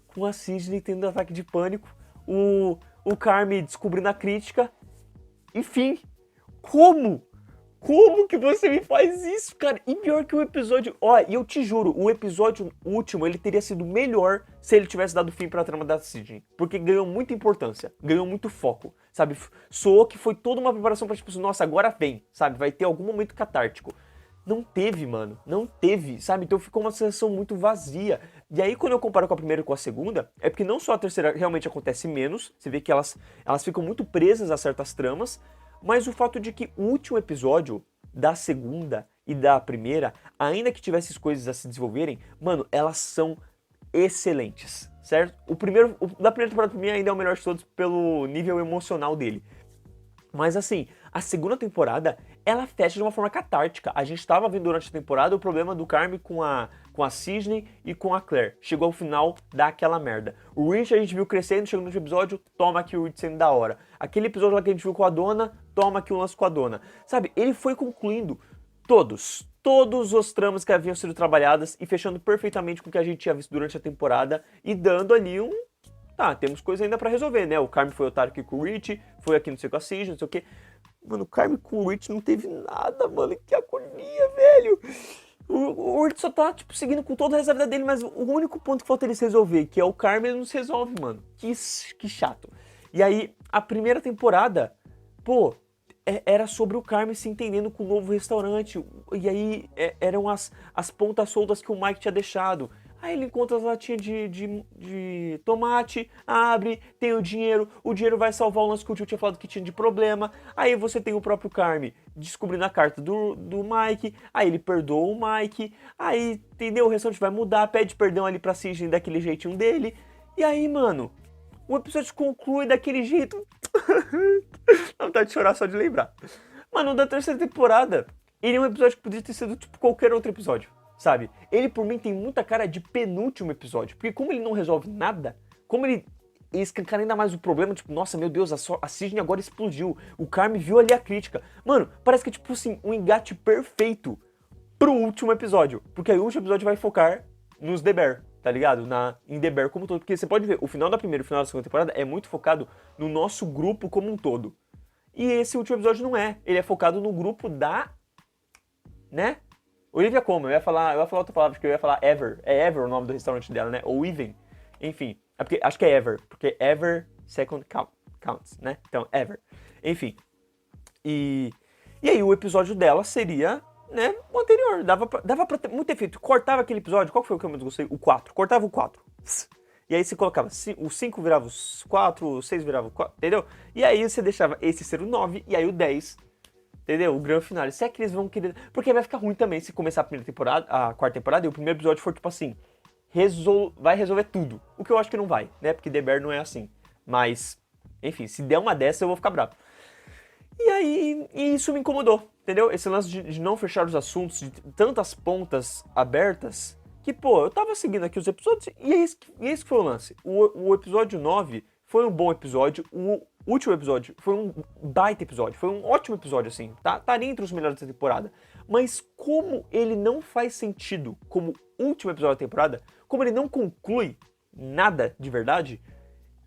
com a Sidney tendo um ataque de pânico, o Carmen descobrindo a crítica. Enfim, como? Como que você me faz isso, cara? E pior que o episódio... Ó, e eu te juro, o episódio último, ele teria sido melhor se ele tivesse dado fim pra trama da Sidney. Porque ganhou muita importância, ganhou muito foco, sabe? Soou que foi toda uma preparação pra tipo assim, nossa, agora vem, sabe? Vai ter algum momento catártico. Não teve, mano. Não teve, sabe? Então ficou uma sensação muito vazia. E aí, quando eu comparo com a primeira e com a segunda, é porque não só a terceira realmente acontece menos, você vê que elas ficam muito presas a certas tramas, mas o fato de que o último episódio da segunda e da primeira, ainda que tivesse coisas a se desenvolverem, mano, elas são excelentes, certo? O da primeira temporada pra mim ainda é o melhor de todos pelo nível emocional dele. Mas assim, a segunda temporada, ela fecha de uma forma catártica. A gente estava vendo durante a temporada o problema do Carmen com a Sidney e com a Claire. Chegou ao final, dá aquela merda. O Rich a gente viu crescendo, chegou no último episódio, toma aqui o Rich sendo da hora. Aquele episódio lá que a gente viu com a dona, toma aqui o lance com a dona. Sabe, ele foi concluindo todos os tramas que haviam sido trabalhadas e fechando perfeitamente com o que a gente tinha visto durante a temporada e dando ali um... Tá, temos coisa ainda pra resolver, né? O Carmen foi otário aqui com o Rich, foi aqui não sei com a Sidney, não sei o quê. Mano, o Carmen com o Rich não teve nada, mano. Que agonia, velho. O Rich só tá, tipo, seguindo com toda a reserva dele, mas o único ponto que falta eles resolver, que é o Carmen, ele não se resolve, mano. Que chato. E aí, a primeira temporada, pô, era sobre o Carmen se entendendo com o novo restaurante. E aí, eram as pontas soltas que o Mike tinha deixado. Aí ele encontra as latinhas de tomate, abre, tem o dinheiro vai salvar o lance que o tio tinha falado que tinha de problema. Aí você tem o próprio Carmen descobrindo a carta do Mike, aí ele perdoa o Mike, aí, entendeu? O restante vai mudar, pede perdão ali pra Sidney daquele jeitinho dele. E aí, mano, o episódio conclui daquele jeito... Dá vontade de chorar só de lembrar. Mano, da terceira temporada, ele é um episódio que poderia ter sido tipo qualquer outro episódio. Sabe? Ele, por mim, tem muita cara de penúltimo episódio. Porque como ele não resolve nada, como ele escancara ainda mais o problema, tipo, nossa, meu Deus, a Sidney agora explodiu. O Carmen viu ali a crítica. Mano, parece que é, tipo assim, um engate perfeito pro último episódio. Porque aí o último episódio vai focar nos The Bear, tá ligado? Em The Bear como um todo. Porque você pode ver, o final da primeira e o final da segunda temporada é muito focado no nosso grupo como um todo. E esse último episódio não é. Ele é focado no grupo da... né? Olivia Colman, eu ia falar outra palavra, porque eu ia falar Ever. É Ever o nome do restaurante dela, né? Ou Even. Enfim, é porque, acho que é Ever. Porque Ever Second counts, né? Então, ever. Enfim. E aí o episódio dela seria, né, o anterior. Dava pra ter muito efeito. Cortava aquele episódio, qual foi o que eu mais gostei? O 4. Cortava o 4. E aí você colocava o 5 virava os 4, o 6 virava o 4, entendeu? E aí você deixava esse ser o 9 e aí o 10, entendeu? O grande final. Se é que eles vão querer... Porque vai ficar ruim também se começar a primeira temporada, a quarta temporada, e o primeiro episódio for tipo assim, vai resolver tudo. O que eu acho que não vai, né? Porque The Bear não é assim. Mas, enfim, se der uma dessa eu vou ficar bravo. E aí, isso me incomodou, entendeu? Esse lance de não fechar os assuntos, de tantas pontas abertas, que, pô, eu tava seguindo aqui os episódios e é isso que foi o lance. O episódio 9 foi um bom episódio, o último episódio foi um baita episódio, foi um ótimo episódio, assim, tá ali entre os melhores da temporada. Mas como ele não faz sentido como último episódio da temporada, como ele não conclui nada de verdade,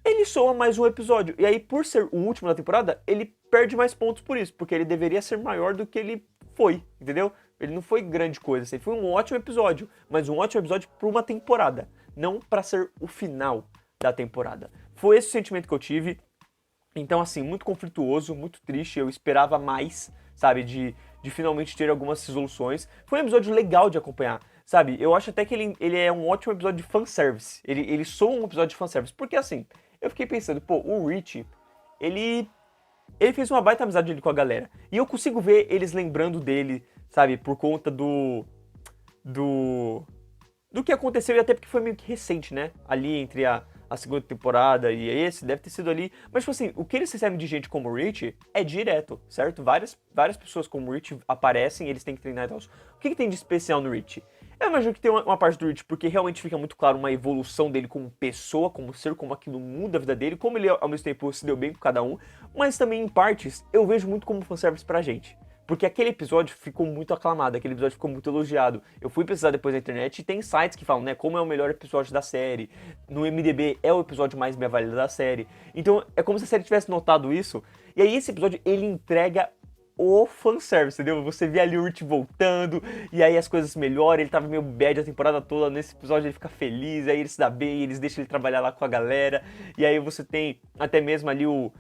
ele soa mais um episódio. E aí, por ser o último da temporada, ele perde mais pontos por isso, porque ele deveria ser maior do que ele foi, entendeu? Ele não foi grande coisa, assim, foi um ótimo episódio, mas um ótimo episódio para uma temporada, não para ser o final da temporada. Foi esse o sentimento que eu tive. Então, assim, muito conflituoso, muito triste, eu esperava mais, sabe, de finalmente ter algumas resoluções. Foi um episódio legal de acompanhar, sabe? Eu acho até que ele é um ótimo episódio de fanservice. Ele soa um episódio de fanservice, porque assim, eu fiquei pensando, pô, o Rich, ele fez uma baita amizade ali com a galera. E eu consigo ver eles lembrando dele, sabe, por conta do que aconteceu, e até porque foi meio que recente, né? Ali entre a segunda temporada e esse, deve ter sido ali. Mas, tipo assim, o que eles recebem de gente como o Rich é direto, certo? Várias pessoas como o Rich aparecem, eles têm que treinar e tal. O que tem de especial no Rich? Eu imagino que tem uma parte do Rich, porque realmente fica muito claro uma evolução dele como pessoa, como ser, como aquilo muda a vida dele, como ele ao mesmo tempo se deu bem com cada um, mas também em partes eu vejo muito como fanservice pra gente. Porque aquele episódio ficou muito aclamado, aquele episódio ficou muito elogiado. Eu fui pesquisar depois na internet e tem sites que falam, né, como é o melhor episódio da série. No MDB é o episódio mais bem avaliado da série. Então é como se a série tivesse notado isso. E aí esse episódio, ele entrega o fanservice, entendeu? Você vê ali o Rich voltando, e aí as coisas melhoram, ele tava meio bad a temporada toda, nesse episódio ele fica feliz, aí ele se dá bem, eles deixam ele trabalhar lá com a galera, e aí você tem até mesmo ali o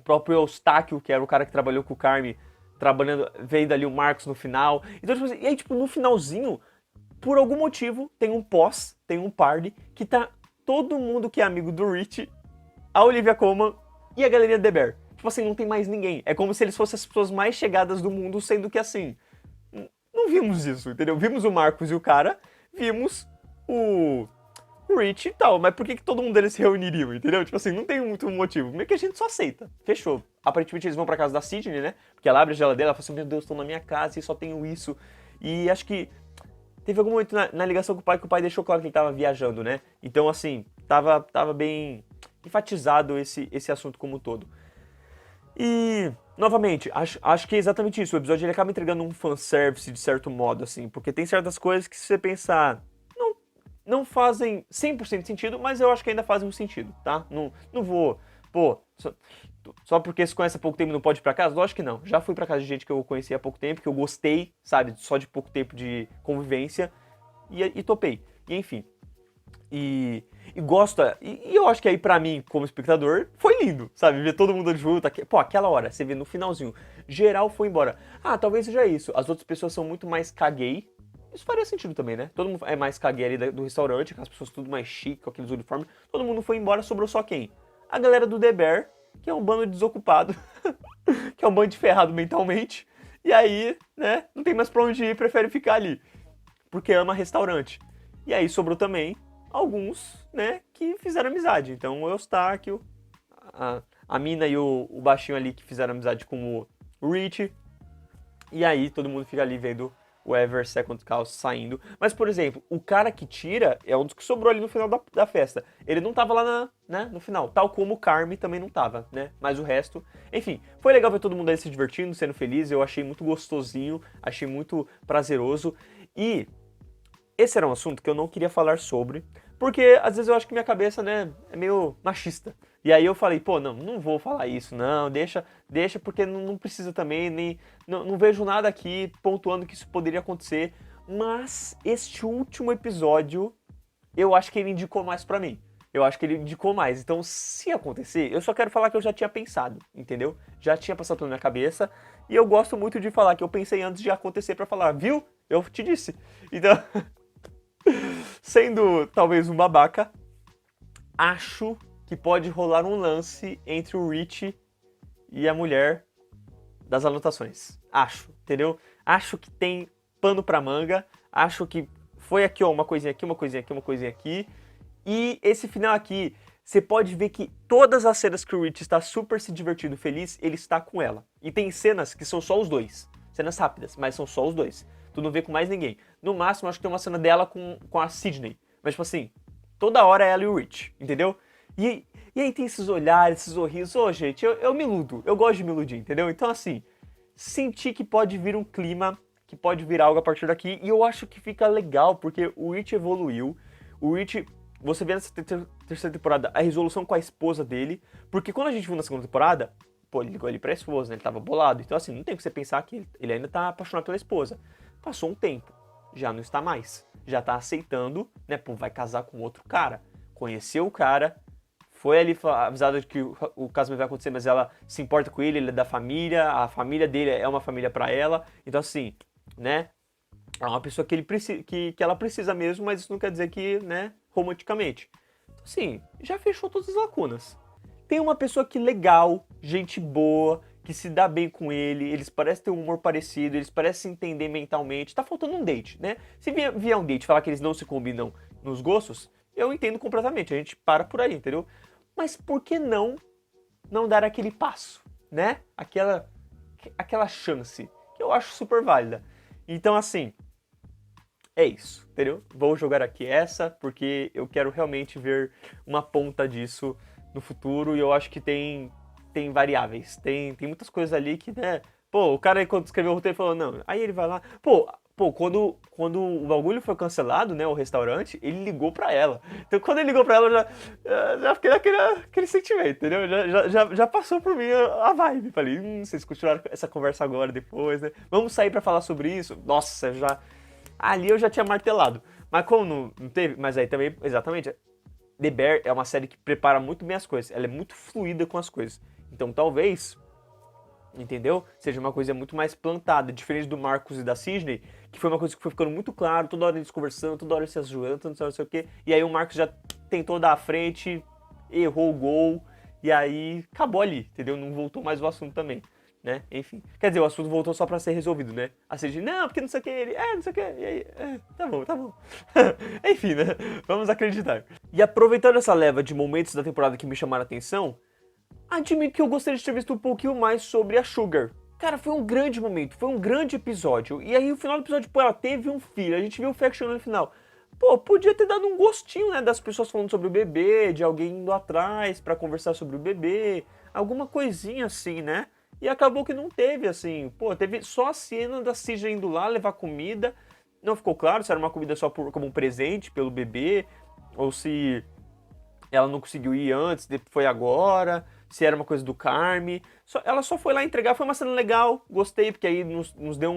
próprio Eustáquio, que era o cara que trabalhou com o Carme, trabalhando, vendo ali o Marcos no final. Então, tipo assim, e aí, tipo, no finalzinho, por algum motivo, tem um pós, tem um party, que tá todo mundo que é amigo do Rich, a Olivia Colman e a galerinha The Bear. Tipo assim, não tem mais ninguém. É como se eles fossem as pessoas mais chegadas do mundo, sendo que assim, não vimos isso, entendeu? Vimos o Marcos e o cara, vimos o Rich e tal, mas por que todo mundo deles se reuniriam, entendeu? Tipo assim, não tem muito motivo. Meio que a gente só aceita. Fechou. Aparentemente eles vão pra casa da Sydney, né? Porque ela abre a geladeira, ela fala assim, meu Deus, estão na minha casa e só tenho isso. E acho que teve algum momento na ligação com o pai que o pai deixou claro que ele tava viajando, né? Então, assim, tava bem enfatizado esse assunto como um todo. E, novamente, acho que é exatamente isso. O episódio ele acaba entregando um fanservice de certo modo, assim, porque tem certas coisas que, se você pensar, não fazem 100% sentido, mas eu acho que ainda fazem um sentido, tá? Não vou, pô, só porque se conhece há pouco tempo não pode ir pra casa? Lógico que não. Já fui pra casa de gente que eu conheci há pouco tempo, que eu gostei, sabe, só de pouco tempo de convivência, e topei. E, enfim. E gosta, e eu acho que aí pra mim, como espectador, foi lindo, sabe? Ver todo mundo junto, pô, aquela hora, você vê no finalzinho, geral foi embora. Ah, talvez seja isso, as outras pessoas são muito mais caguei. Isso faria sentido também, né? Todo mundo é mais caguei ali do restaurante, aquelas pessoas tudo mais chique, com aqueles uniformes. Todo mundo foi embora, sobrou só quem? A galera do The Bear, que é um bando de desocupado, que é um bando de ferrado mentalmente. E aí, né, não tem mais pra onde ir, prefere ficar ali, porque ama restaurante. E aí sobrou também alguns, né, que fizeram amizade. Então o Eustáquio, a mina e o baixinho ali que fizeram amizade com o Rich. E aí todo mundo fica ali vendo o Ever Second Cause saindo. Mas, por exemplo, o cara que tira é um dos que sobrou ali no final da festa. Ele não tava lá no final, tal como o Carme também não tava, né? Mas o resto, enfim, foi legal ver todo mundo aí se divertindo, sendo feliz. Eu achei muito gostosinho, achei muito prazeroso. E esse era um assunto que eu não queria falar sobre, porque às vezes eu acho que minha cabeça, né, é meio machista. E aí eu falei, pô, não vou falar isso, não, deixa, porque não precisa também, não vejo nada aqui pontuando que isso poderia acontecer. Mas este último episódio, eu acho que ele indicou mais pra mim. eu acho que ele indicou mais. Então, se acontecer, eu só quero falar que eu já tinha pensado, entendeu? Já tinha passado pela minha cabeça. E eu gosto muito de falar que eu pensei antes de acontecer pra falar, viu? Eu te disse. Então, sendo talvez um babaca, acho que pode rolar um lance entre o Rich e a mulher das anotações. Acho, entendeu? Acho que tem pano pra manga. Acho que foi aqui, ó, uma coisinha aqui, uma coisinha aqui, uma coisinha aqui. E esse final aqui, você pode ver que todas as cenas que o Rich está super se divertindo, feliz, ele está com ela. E tem cenas que são só os dois. Cenas rápidas, mas são só os dois. Tu não vê com mais ninguém. No máximo, acho que tem uma cena dela com a Sydney. Mas, tipo assim, toda hora é ela e o Rich, entendeu? E aí tem esses olhares, esses sorrisos. Ô, gente, eu me iludo. Eu gosto de me iludir, entendeu? Então, assim, senti que pode vir um clima, que pode vir algo a partir daqui. E eu acho que fica legal, porque o Rich evoluiu. O Rich... Você vê nessa terceira temporada a resolução com a esposa dele, porque quando a gente viu na segunda temporada, pô, ele ligou ele pra esposa, né? Ele tava bolado. Então, assim, não tem que você pensar que ele ainda tá apaixonado pela esposa. Passou um tempo, já não está mais. Já tá aceitando, né? Pô, vai casar com outro cara. Conheceu o cara, foi ali avisado de que o casamento vai acontecer, mas ela se importa com ele é da família, a família dele é uma família pra ela. Então, assim, né? É uma pessoa que ela precisa mesmo, mas isso não quer dizer que, né, romanticamente. Então, assim, já fechou todas as lacunas. Tem uma pessoa que legal, gente boa, que se dá bem com ele, eles parecem ter um humor parecido, eles parecem se entender mentalmente. Tá faltando um date, né? Se vier um date e falar que eles não se combinam nos gostos, eu entendo completamente, a gente para por aí, entendeu? Mas por que não dar aquele passo, né? Aquela chance, que eu acho super válida. Então, assim... É isso, entendeu? Vou jogar aqui essa, porque eu quero realmente ver uma ponta disso no futuro, e eu acho que tem variáveis, tem muitas coisas ali que, né... Pô, o cara aí quando escreveu o roteiro falou, não, aí ele vai lá... Pô, quando o bagulho foi cancelado, né, o restaurante, ele ligou pra ela. Então quando ele ligou pra ela, eu já fiquei aquele sentimento, entendeu? Já passou por mim a vibe. Falei, vocês continuaram essa conversa agora, depois, né? Vamos sair pra falar sobre isso? Nossa, ali eu já tinha martelado. Mas como não teve... Mas aí também, exatamente, The Bear é uma série que prepara muito bem as coisas. Ela é muito fluida com as coisas. Então talvez, entendeu? Seja uma coisa muito mais plantada. Diferente do Marcos e da Sydney, que foi uma coisa que foi ficando muito claro. Toda hora eles conversando, toda hora eles se ajudando, não sei o quê. E aí o Marcos já tentou dar à frente, errou o gol. E aí acabou ali, entendeu? Não voltou mais o assunto também. Né? Enfim. Quer dizer, o assunto voltou só pra ser resolvido, né? A Sydney, não, porque não sei o que, ele, não sei o que, e aí, tá bom. Enfim, né? Vamos acreditar. E aproveitando essa leva de momentos da temporada que me chamaram a atenção, admito que eu gostaria de ter visto um pouquinho mais sobre a Sugar. Cara, foi um grande momento, foi um grande episódio. E aí, no final do episódio, pô, ela teve um filho, a gente viu o Faction no final. Pô, podia ter dado um gostinho, né, das pessoas falando sobre o bebê, de alguém indo atrás pra conversar sobre o bebê, alguma coisinha assim, né? E acabou que não teve, assim, pô, teve só a cena da Cija indo lá levar comida. Não ficou claro se era uma comida só como um presente pelo bebê, ou se ela não conseguiu ir antes, foi agora, se era uma coisa do Carme. Ela só foi lá entregar, foi uma cena legal, gostei, porque aí nos deu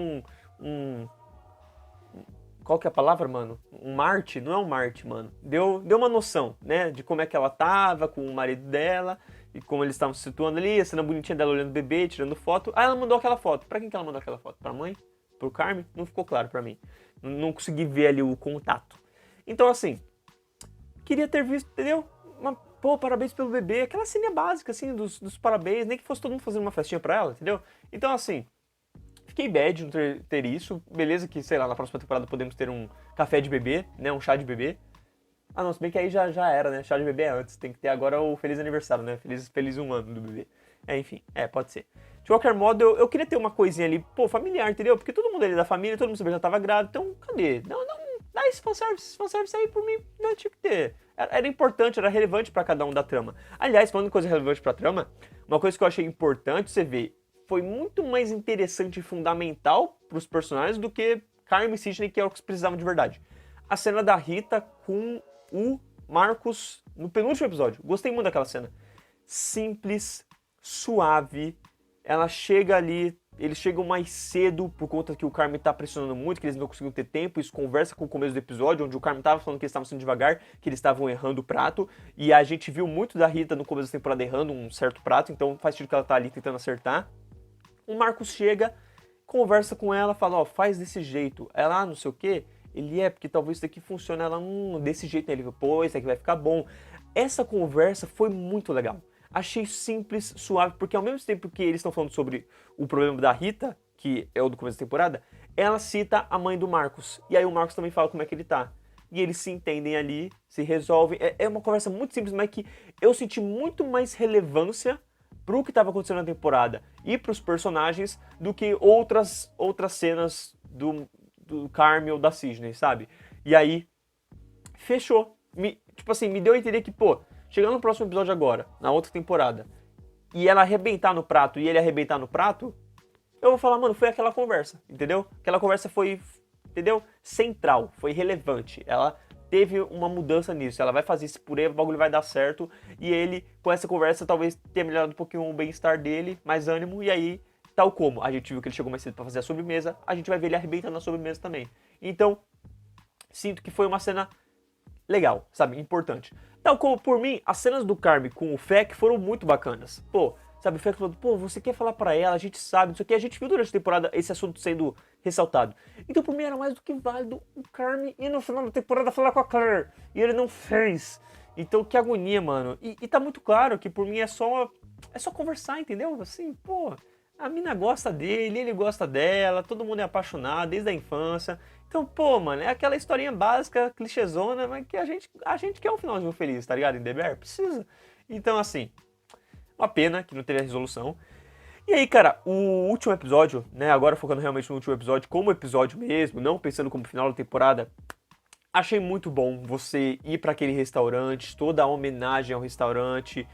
qual que é a palavra, mano? Um Marte? Não é um Marte, mano. Deu uma noção, né, de como é que ela tava com o marido dela. E como eles estavam se situando ali, a cena bonitinha dela olhando o bebê, tirando foto. Ah, ela mandou aquela foto. Pra quem que ela mandou aquela foto? Pra mãe? Pro Carme? Não ficou claro pra mim. Não consegui ver ali o contato. Então, assim, queria ter visto, entendeu? Pô, parabéns pelo bebê. Aquela cena básica, assim, dos parabéns. Nem que fosse todo mundo fazendo uma festinha pra ela, entendeu? Então, assim, fiquei bad de não ter isso. Beleza que, sei lá, na próxima temporada podemos ter um café de bebê, né? Um chá de bebê. Ah, não, se bem que aí já era, né? Chá de bebê é antes. Tem que ter agora o feliz aniversário, né? Feliz 1 ano do bebê. Enfim, pode ser. De qualquer modo, eu queria ter uma coisinha ali, pô, familiar, entendeu? Porque todo mundo ali da família, todo mundo sabia que já tava grávido. Então, cadê? Não, dá esse fanservice aí por mim, não tinha que ter. Era importante, era relevante pra cada um da trama. Aliás, falando de coisa relevante pra trama, uma coisa que eu achei importante você ver, foi muito mais interessante e fundamental pros personagens do que Carme e Sydney, que é o que eles precisavam de verdade. A cena da Rita com o Marcos no penúltimo episódio. Gostei muito daquela cena. Simples, suave. Ela chega ali, eles chegam mais cedo por conta que o Carme tá pressionando muito, que eles não conseguiam ter tempo. Isso conversa com o começo do episódio, onde o Carme tava falando que eles estavam sendo devagar, que eles estavam errando o prato. E a gente viu muito da Rita no começo da temporada errando um certo prato, então faz sentido que ela tá ali tentando acertar. O Marcos chega, conversa com ela, fala, ó, faz desse jeito. Ela, não sei o quê. Ele porque talvez isso daqui funcione. Ela, desse jeito. Ele, pô, isso aqui vai ficar bom. Essa conversa foi muito legal. Achei simples, suave, porque ao mesmo tempo que eles estão falando sobre o problema da Rita, que é o do começo da temporada, ela cita a mãe do Marcos. E aí o Marcos também fala como é que ele tá. E eles se entendem ali, se resolvem. É uma conversa muito simples, mas que eu senti muito mais relevância pro que estava acontecendo na temporada e pros personagens do que outras cenas do Carme ou da Sidney, sabe? E aí, fechou. Tipo assim, me deu a entender que, pô, chegando no próximo episódio agora, na outra temporada, e ela arrebentar no prato e ele arrebentar no prato, eu vou falar, mano, foi aquela conversa, entendeu? Aquela conversa foi, entendeu? Central, foi relevante. Ela teve uma mudança nisso, ela vai fazer esse purê, o bagulho vai dar certo, e ele, com essa conversa, talvez tenha melhorado um pouquinho o bem-estar dele, mais ânimo, e aí, tal como a gente viu que ele chegou mais cedo pra fazer a sobremesa, a gente vai ver ele arrebentando na sobremesa também. Então, sinto que foi uma cena legal, sabe? Importante. Tal como, por mim, as cenas do Carme com o Feck foram muito bacanas. Pô, sabe, o Feck falando, pô, você quer falar pra ela, a gente sabe, isso aqui, a gente viu durante a temporada esse assunto sendo ressaltado. Então, por mim, era mais do que válido o Carme ir no final da temporada falar com a Claire. E ele não fez. Então, que agonia, mano. E tá muito claro que, por mim, é só conversar, entendeu? Assim, pô, a mina gosta dele, ele gosta dela, todo mundo é apaixonado desde a infância. Então, pô, mano, é aquela historinha básica, clichêzona, mas que a gente quer um finalzinho feliz, tá ligado? Em The Bear, precisa. Então, assim, uma pena que não teve a resolução. E aí, cara, o último episódio, né, agora focando realmente no último episódio, como episódio mesmo, não pensando como final da temporada, achei muito bom você ir pra aquele restaurante, toda a homenagem ao restaurante,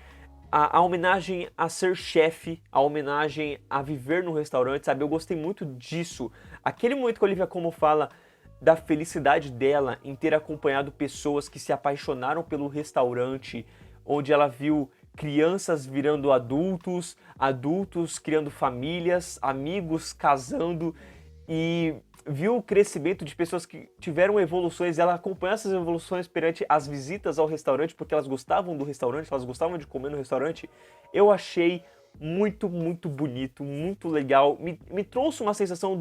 a homenagem a ser chefe, a homenagem a viver no restaurante, sabe? Eu gostei muito disso. Aquele momento que a Olivia Colman fala da felicidade dela em ter acompanhado pessoas que se apaixonaram pelo restaurante, onde ela viu crianças virando adultos, adultos criando famílias, amigos casando, e viu o crescimento de pessoas que tiveram evoluções, e ela acompanhou essas evoluções perante as visitas ao restaurante, porque elas gostavam do restaurante, elas gostavam de comer no restaurante. Eu achei muito, muito bonito, muito legal, me trouxe uma sensação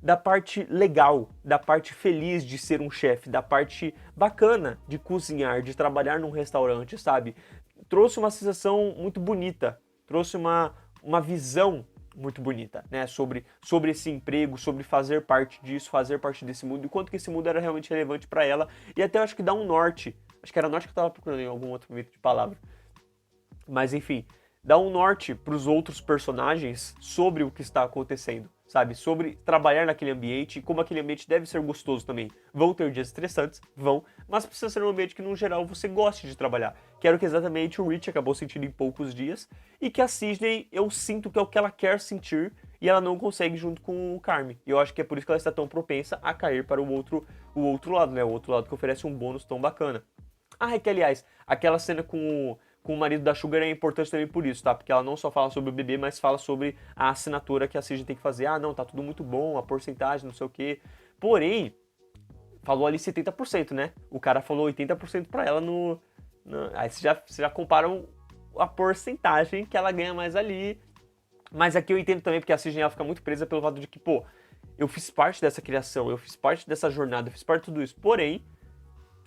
da parte legal, da parte feliz de ser um chefe, da parte bacana de cozinhar, de trabalhar num restaurante, sabe? Trouxe uma sensação muito bonita, trouxe uma visão muito bonita, né, sobre esse emprego, sobre fazer parte disso, fazer parte desse mundo, e quanto que esse mundo era realmente relevante pra ela, e até eu acho que dá um norte, acho que era norte que eu tava procurando em algum outro momento de palavra, mas enfim, dá um norte pros outros personagens sobre o que está acontecendo, sabe, sobre trabalhar naquele ambiente, e como aquele ambiente deve ser gostoso também. Vão ter dias estressantes, mas precisa ser um ambiente que, no geral, você goste de trabalhar. Que era o que exatamente o Rich acabou sentindo em poucos dias, e que a Sidney, eu sinto que é o que ela quer sentir, e ela não consegue junto com o Carme. E eu acho que é por isso que ela está tão propensa a cair para o outro lado, né? O outro lado que oferece um bônus tão bacana. Ah, é que, aliás, aquela cena com o marido da Sugar é importante também por isso, tá? Porque ela não só fala sobre o bebê, mas fala sobre a assinatura que a Sidney tem que fazer. Ah, não, tá tudo muito bom, a porcentagem, não sei o quê. Porém, falou ali 70%, né? O cara falou 80% pra ela Aí você já compara a porcentagem que ela ganha mais ali. Mas aqui eu entendo também, porque a Sidney ela fica muito presa pelo fato de que, pô, eu fiz parte dessa criação, eu fiz parte dessa jornada, eu fiz parte de tudo isso. Porém,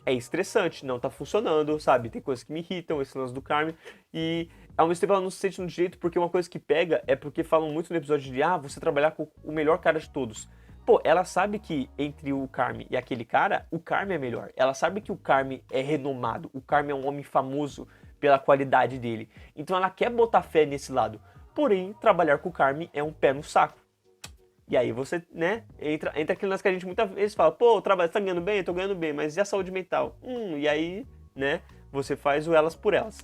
é estressante, não tá funcionando, sabe? Tem coisas que me irritam, esse lance do Carme. E ao mesmo tempo ela não se sente no direito, porque uma coisa que pega é porque falam muito no episódio de você trabalhar com o melhor cara de todos. Pô, ela sabe que entre o Carme e aquele cara, o Carme é melhor. Ela sabe que o Carme é renomado, o Carme é um homem famoso pela qualidade dele. Então ela quer botar fé nesse lado. Porém, trabalhar com o Carme é um pé no saco. E aí você, né, entra aquele lance que a gente muitas vezes fala, pô, o trabalho, você tá ganhando bem? Eu tô ganhando bem, mas e a saúde mental? E aí, né, você faz o elas por elas.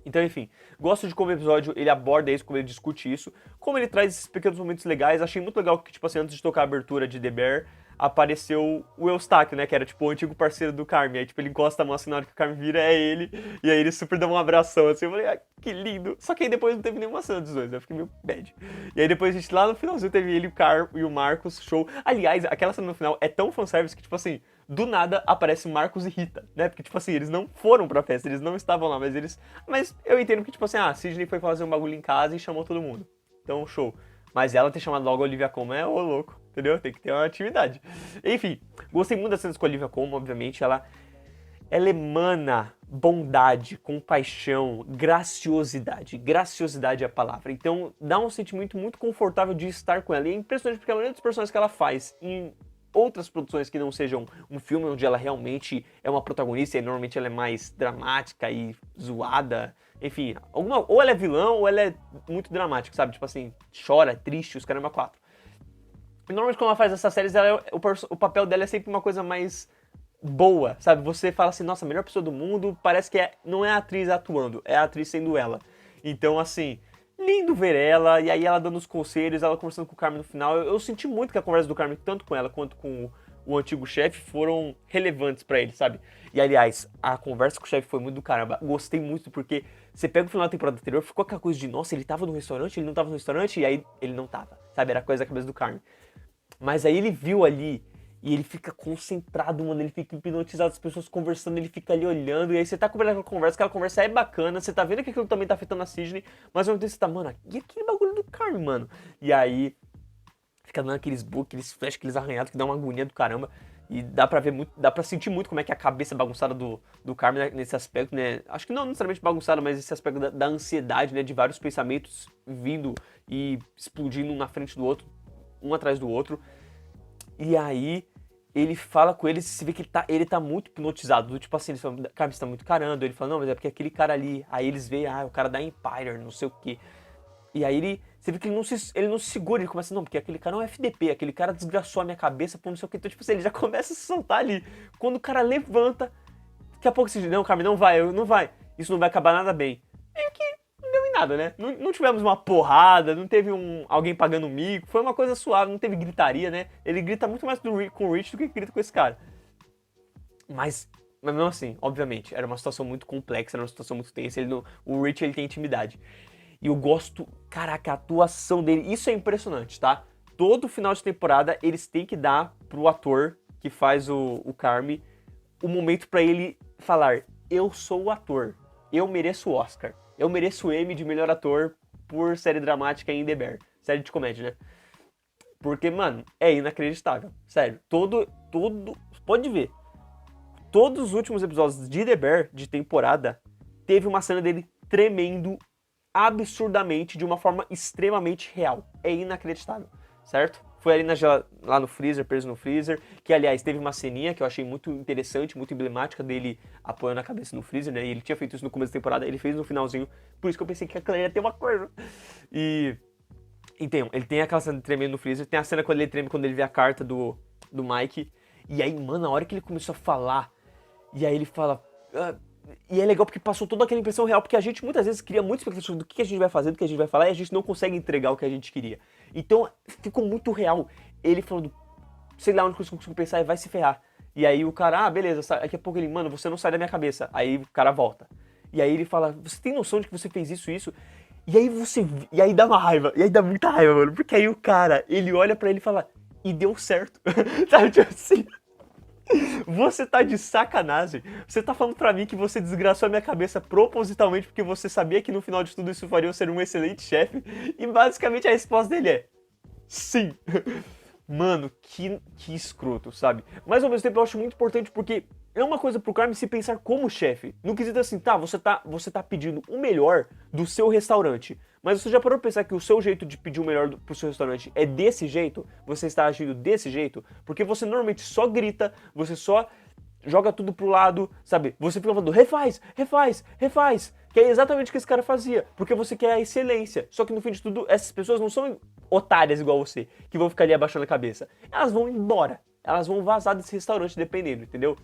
Então, enfim, gosto de como o episódio ele aborda isso, como ele discute isso, como ele traz esses pequenos momentos legais. Achei muito legal que, tipo assim, antes de tocar a abertura de The Bear, apareceu o Eustáquio, né? Que era, tipo, o antigo parceiro do Carme. Aí, tipo, ele encosta a mão assim, na hora que o Carme vira, é ele. E aí ele super dá um abração, assim. Eu falei, ah, que lindo. Só que aí depois não teve nenhuma cena dos dois, eu fiquei meio bad. E aí depois a gente, lá no finalzinho, teve ele e o Marcos, show. Aliás, aquela cena no final é tão fanservice que, tipo assim, do nada aparece Marcos e Rita, né? Porque, tipo assim, eles não foram pra festa, eles não estavam lá, mas eu entendo que, tipo assim, a Sidney foi fazer um bagulho em casa e chamou todo mundo. Então, show. Mas ela ter chamado logo a Olivia Colman é ô louco, entendeu? Tem que ter uma atividade. Enfim, gostei muito das cenas com a Olivia Colman, obviamente. Ela emana bondade, compaixão, graciosidade. Graciosidade é a palavra. Então, dá um sentimento muito confortável de estar com ela. E é impressionante porque a maioria dos personagens que ela faz em outras produções que não sejam um filme onde ela realmente é uma protagonista e normalmente ela é mais dramática e zoada, enfim, ou ela é vilã ou ela é muito dramática, sabe? Tipo assim, chora, triste, os caramba 4. E normalmente quando ela faz essas séries, o papel dela é sempre uma coisa mais boa, sabe? Você fala assim, nossa, a melhor pessoa do mundo, parece que não é a atriz atuando, é a atriz sendo ela. Então, assim, lindo ver ela, e aí ela dando os conselhos, ela conversando com o Carme no final. Eu senti muito que a conversa do Carme, tanto com ela quanto com o antigo chefe, foram relevantes pra ele, sabe? E aliás, a conversa com o chefe foi muito do caramba. Gostei muito porque você pega o final da temporada anterior, ficou aquela coisa de, nossa, ele tava no restaurante, ele não tava no restaurante, e aí ele não tava, sabe? Era coisa da cabeça do Carme. Mas aí ele viu ali, e ele fica concentrado, mano, ele fica hipnotizado, as pessoas conversando, ele fica ali olhando, e aí você tá cobrindo aquela conversa é bacana, você tá vendo que aquilo também tá afetando a Sidney, mas ao mesmo tempo você tá, mano, e aquele bagulho do Carme, mano? E aí fica dando aqueles bugs, aqueles flash, aqueles arranhados que dá uma agonia do caramba, e dá pra ver muito, dá pra sentir muito como é que é a cabeça bagunçada do Carme, né, nesse aspecto, né, acho que não necessariamente bagunçada, mas esse aspecto da ansiedade, né, de vários pensamentos vindo e explodindo um na frente do outro, um atrás do outro, e aí ele fala com ele, você vê que ele tá muito hipnotizado, tipo assim, ele fala, Carme, você tá muito carando, ele fala, não, mas é porque aquele cara ali, aí eles veem, o cara da Empire, não sei o quê, e aí você vê que ele não se segura, ele começa, não, porque aquele cara é um FDP, aquele cara desgraçou a minha cabeça por não sei o que, então tipo assim, ele já começa a se soltar ali, quando o cara levanta, daqui a pouco você diz, não, Carme, não vai, isso não vai acabar nada bem, meio que não deu em nada, né, não tivemos uma porrada, não teve alguém pagando mico, foi uma coisa suave, não teve gritaria, né, ele grita muito mais com o Rich do que grita com esse cara, mas mesmo assim, obviamente, era uma situação muito complexa, era uma situação muito tensa, o Rich, ele tem intimidade. E eu gosto, caraca, a atuação dele, isso é impressionante, tá? Todo final de temporada eles têm que dar pro ator que faz o Carme o momento pra ele falar, eu sou o ator, eu mereço o Oscar, eu mereço o Emmy de melhor ator por série dramática em The Bear, série de comédia, né? Porque, mano, é inacreditável, sério, pode ver, todos os últimos episódios de The Bear, de temporada, teve uma cena dele tremendo absurdamente, de uma forma extremamente real. É inacreditável, certo? Foi ali lá no freezer, preso no freezer, que aliás teve uma ceninha que eu achei muito interessante, muito emblemática dele apoiando a cabeça no freezer, né? E ele tinha feito isso no começo da temporada, ele fez no finalzinho, por isso que eu pensei que aquela ia ter uma coisa. E então, ele tem aquela cena tremendo no freezer, tem a cena quando ele treme quando ele vê a carta do Mike, e aí, mano, na hora que ele começou a falar, e aí ele fala... E é legal porque passou toda aquela impressão real, porque a gente muitas vezes cria muita expectativa do que a gente vai fazer, do que a gente vai falar, e a gente não consegue entregar o que a gente queria. Então, ficou muito real. Ele falando, sei lá onde eu consigo pensar, e vai se ferrar. E aí o cara, beleza, daqui a pouco ele, mano, você não sai da minha cabeça. Aí o cara volta. E aí ele fala, você tem noção de que você fez isso? E aí dá uma raiva, e aí dá muita raiva, mano, porque aí o cara, ele olha pra ele e fala, e deu certo. Sabe, tipo assim... Você tá de sacanagem? Você tá falando pra mim que você desgraçou a minha cabeça propositalmente porque você sabia que no final de tudo isso faria eu ser um excelente chefe? E basicamente a resposta dele é... sim! Mano, que escroto, sabe? Mas ao mesmo tempo eu acho muito importante porque é uma coisa pro Carme se pensar como chefe. No quesito assim, tá, você tá pedindo o melhor do seu restaurante. Mas você já parou pra pensar que o seu jeito de pedir o melhor pro seu restaurante é desse jeito? Você está agindo desse jeito? Porque você normalmente só grita, você só joga tudo pro lado, sabe? Você fica falando, refaz, que é exatamente o que esse cara fazia, porque você quer a excelência. Só que no fim de tudo, essas pessoas não são otárias igual você, que vão ficar ali abaixando a cabeça. Elas vão embora, elas vão vazar desse restaurante dependendo, entendeu?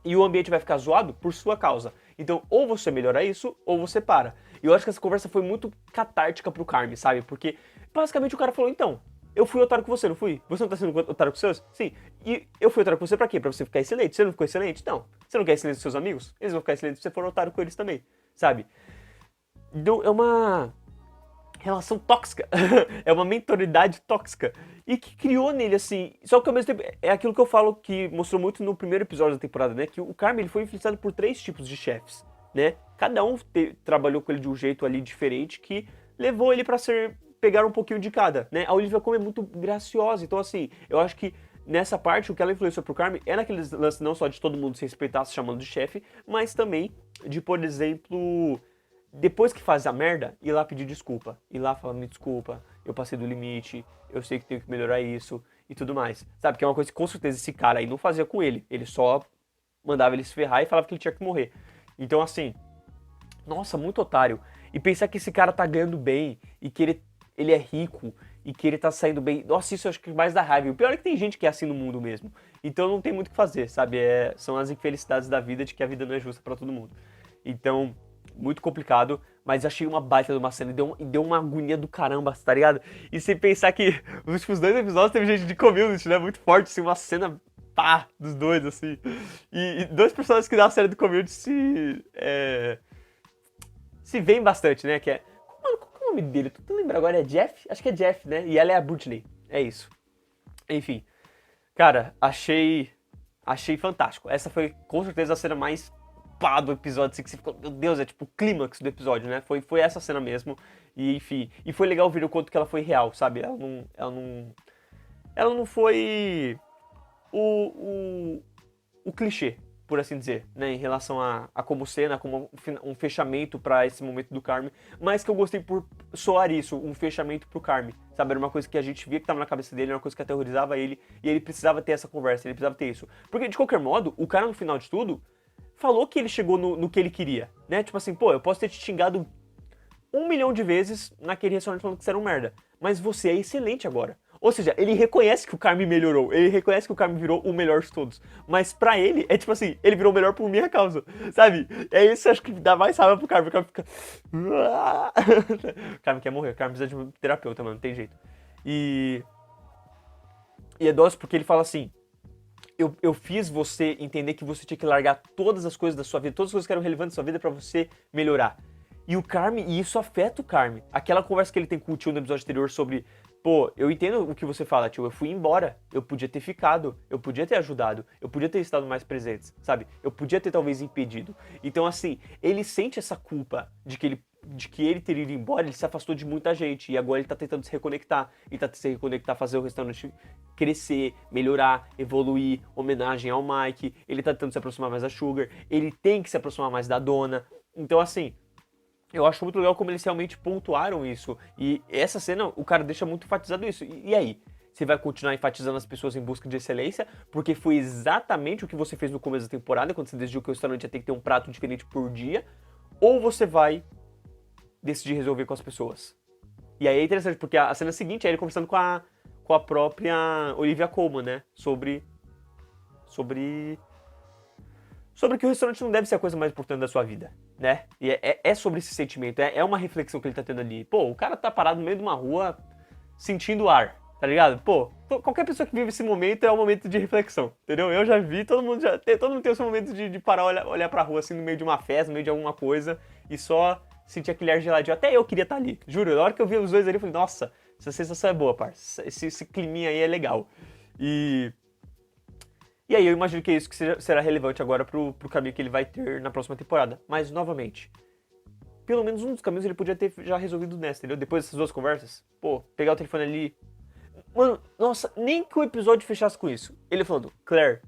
E o ambiente vai ficar zoado por sua causa. Então, ou você melhora isso, ou você para. E eu acho que essa conversa foi muito catártica pro Carme, sabe? Porque, basicamente, o cara falou, então, eu fui otário com você, não fui? Você não tá sendo otário com os seus? Sim. E eu fui otário com você pra quê? Pra você ficar excelente. Você não ficou excelente? Não. Você não quer excelente com seus amigos? Eles vão ficar excelentes se você for otário com eles também, sabe? Então, é uma relação tóxica. É uma mentalidade tóxica. E que criou nele, assim... Só que ao mesmo tempo, é aquilo que eu falo que mostrou muito no primeiro episódio da temporada, né? Que o Carmen, ele foi influenciado por 3 tipos de chefes, né? Cada um trabalhou com ele de um jeito ali diferente que levou ele pra pegar um pouquinho de cada, né? A Olivia Colman é muito graciosa, então assim, eu acho que nessa parte o que ela influenciou pro Carmen é naqueles lances não só de todo mundo se respeitar se chamando de chefe, mas também de, por exemplo, depois que faz a merda, ir lá pedir desculpa, ir lá falar, me desculpa, eu passei do limite, eu sei que tenho que melhorar isso e tudo mais, sabe? Que é uma coisa que com certeza esse cara aí não fazia com ele só mandava ele se ferrar e falava que ele tinha que morrer. Então assim, nossa, muito otário. E pensar que esse cara tá ganhando bem e que ele é rico e que ele tá saindo bem. Nossa, isso eu acho que mais dá raiva. E o pior é que tem gente que é assim no mundo mesmo. Então não tem muito o que fazer, sabe? São as infelicidades da vida, de que a vida não é justa pra todo mundo. Então, muito complicado, mas achei uma baita de uma cena e deu uma agonia do caramba, tá ligado? E sem pensar que nos últimos 2 episódios teve gente de Community, né? Muito forte, assim, uma cena pá dos dois, assim. E 2 personagens que da série do Community se veem bastante, né? Que é... Qual é o nome dele? Tu lembra agora? É Jeff? Acho que é Jeff, né? E ela é a Brittany. É isso. Enfim. Cara, achei fantástico. Essa foi, com certeza, a cena mais pá do episódio, assim, que você ficou... Meu Deus, é tipo o clímax do episódio, né? Foi essa cena mesmo. E, enfim. E foi legal ver o quanto que ela foi real, sabe? Ela não foi o clichê, por assim dizer, né, em relação a como cena, como um fechamento pra esse momento do Carmen, mas que eu gostei por soar isso, um fechamento pro Carmen, sabe, era uma coisa que a gente via que tava na cabeça dele, era uma coisa que aterrorizava ele, e ele precisava ter essa conversa, ele precisava ter isso, porque de qualquer modo, o cara no final de tudo, falou que ele chegou no que ele queria, né, tipo assim, pô, eu posso ter te xingado 1 milhão de vezes naquele restaurante falando que você era um merda, mas você é excelente agora. Ou seja, ele reconhece que o Carmen melhorou, ele reconhece que o Carmen virou o melhor de todos. Mas pra ele, é tipo assim, ele virou o melhor por minha causa, sabe? É isso, acho que dá mais raiva pro Carmen, o Carmen fica... O Carmen quer morrer, o Carmen precisa de um terapeuta, mano, não tem jeito. E é dose porque ele fala assim, eu fiz você entender que você tinha que largar todas as coisas da sua vida, todas as coisas que eram relevantes da sua vida pra você melhorar. E o Carmen, e isso afeta o Carmen. Aquela conversa que ele tem com o tio no episódio anterior sobre... Pô, eu entendo o que você fala, tio, eu fui embora, eu podia ter ficado, eu podia ter ajudado, eu podia ter estado mais presente, sabe? Eu podia ter talvez impedido. Então, assim, ele sente essa culpa de que ele ter ido embora, ele se afastou de muita gente, e agora ele tá tentando se reconectar, fazer o restaurante crescer, melhorar, evoluir, homenagem ao Mike, ele tá tentando se aproximar mais da Sugar, ele tem que se aproximar mais da dona. Então, assim... Eu acho muito legal como eles realmente pontuaram isso. E essa cena, o cara deixa muito enfatizado isso. E aí? Você vai continuar enfatizando as pessoas em busca de excelência? Porque foi exatamente o que você fez no começo da temporada, quando você decidiu que o restaurante ia ter que ter um prato diferente por dia. Ou você vai decidir resolver com as pessoas? E aí é interessante, porque a cena seguinte é ele conversando com a própria Olivia Colman, né? Sobre que o restaurante não deve ser a coisa mais importante da sua vida, né? E é sobre esse sentimento, é uma reflexão que ele tá tendo ali. Pô, o cara tá parado no meio de uma rua sentindo ar, tá ligado? Pô, qualquer pessoa que vive esse momento é um momento de reflexão, entendeu? Eu já vi, todo mundo tem o seu momento de parar, olhar pra rua assim no meio de uma festa, no meio de alguma coisa e só sentir aquele ar geladinho. Até eu queria estar ali, juro. Na hora que eu vi os dois ali, eu falei, nossa, essa sensação é boa, parça. Esse climinha aí é legal. E aí eu imagino que é isso que será relevante agora pro caminho que ele vai ter na próxima temporada. Mas, novamente, pelo menos um dos caminhos ele podia ter já resolvido nessa, entendeu? Depois dessas 2 conversas, pô, pegar o telefone ali... Mano, nossa, nem que o episódio fechasse com isso. Ele falando, Claire,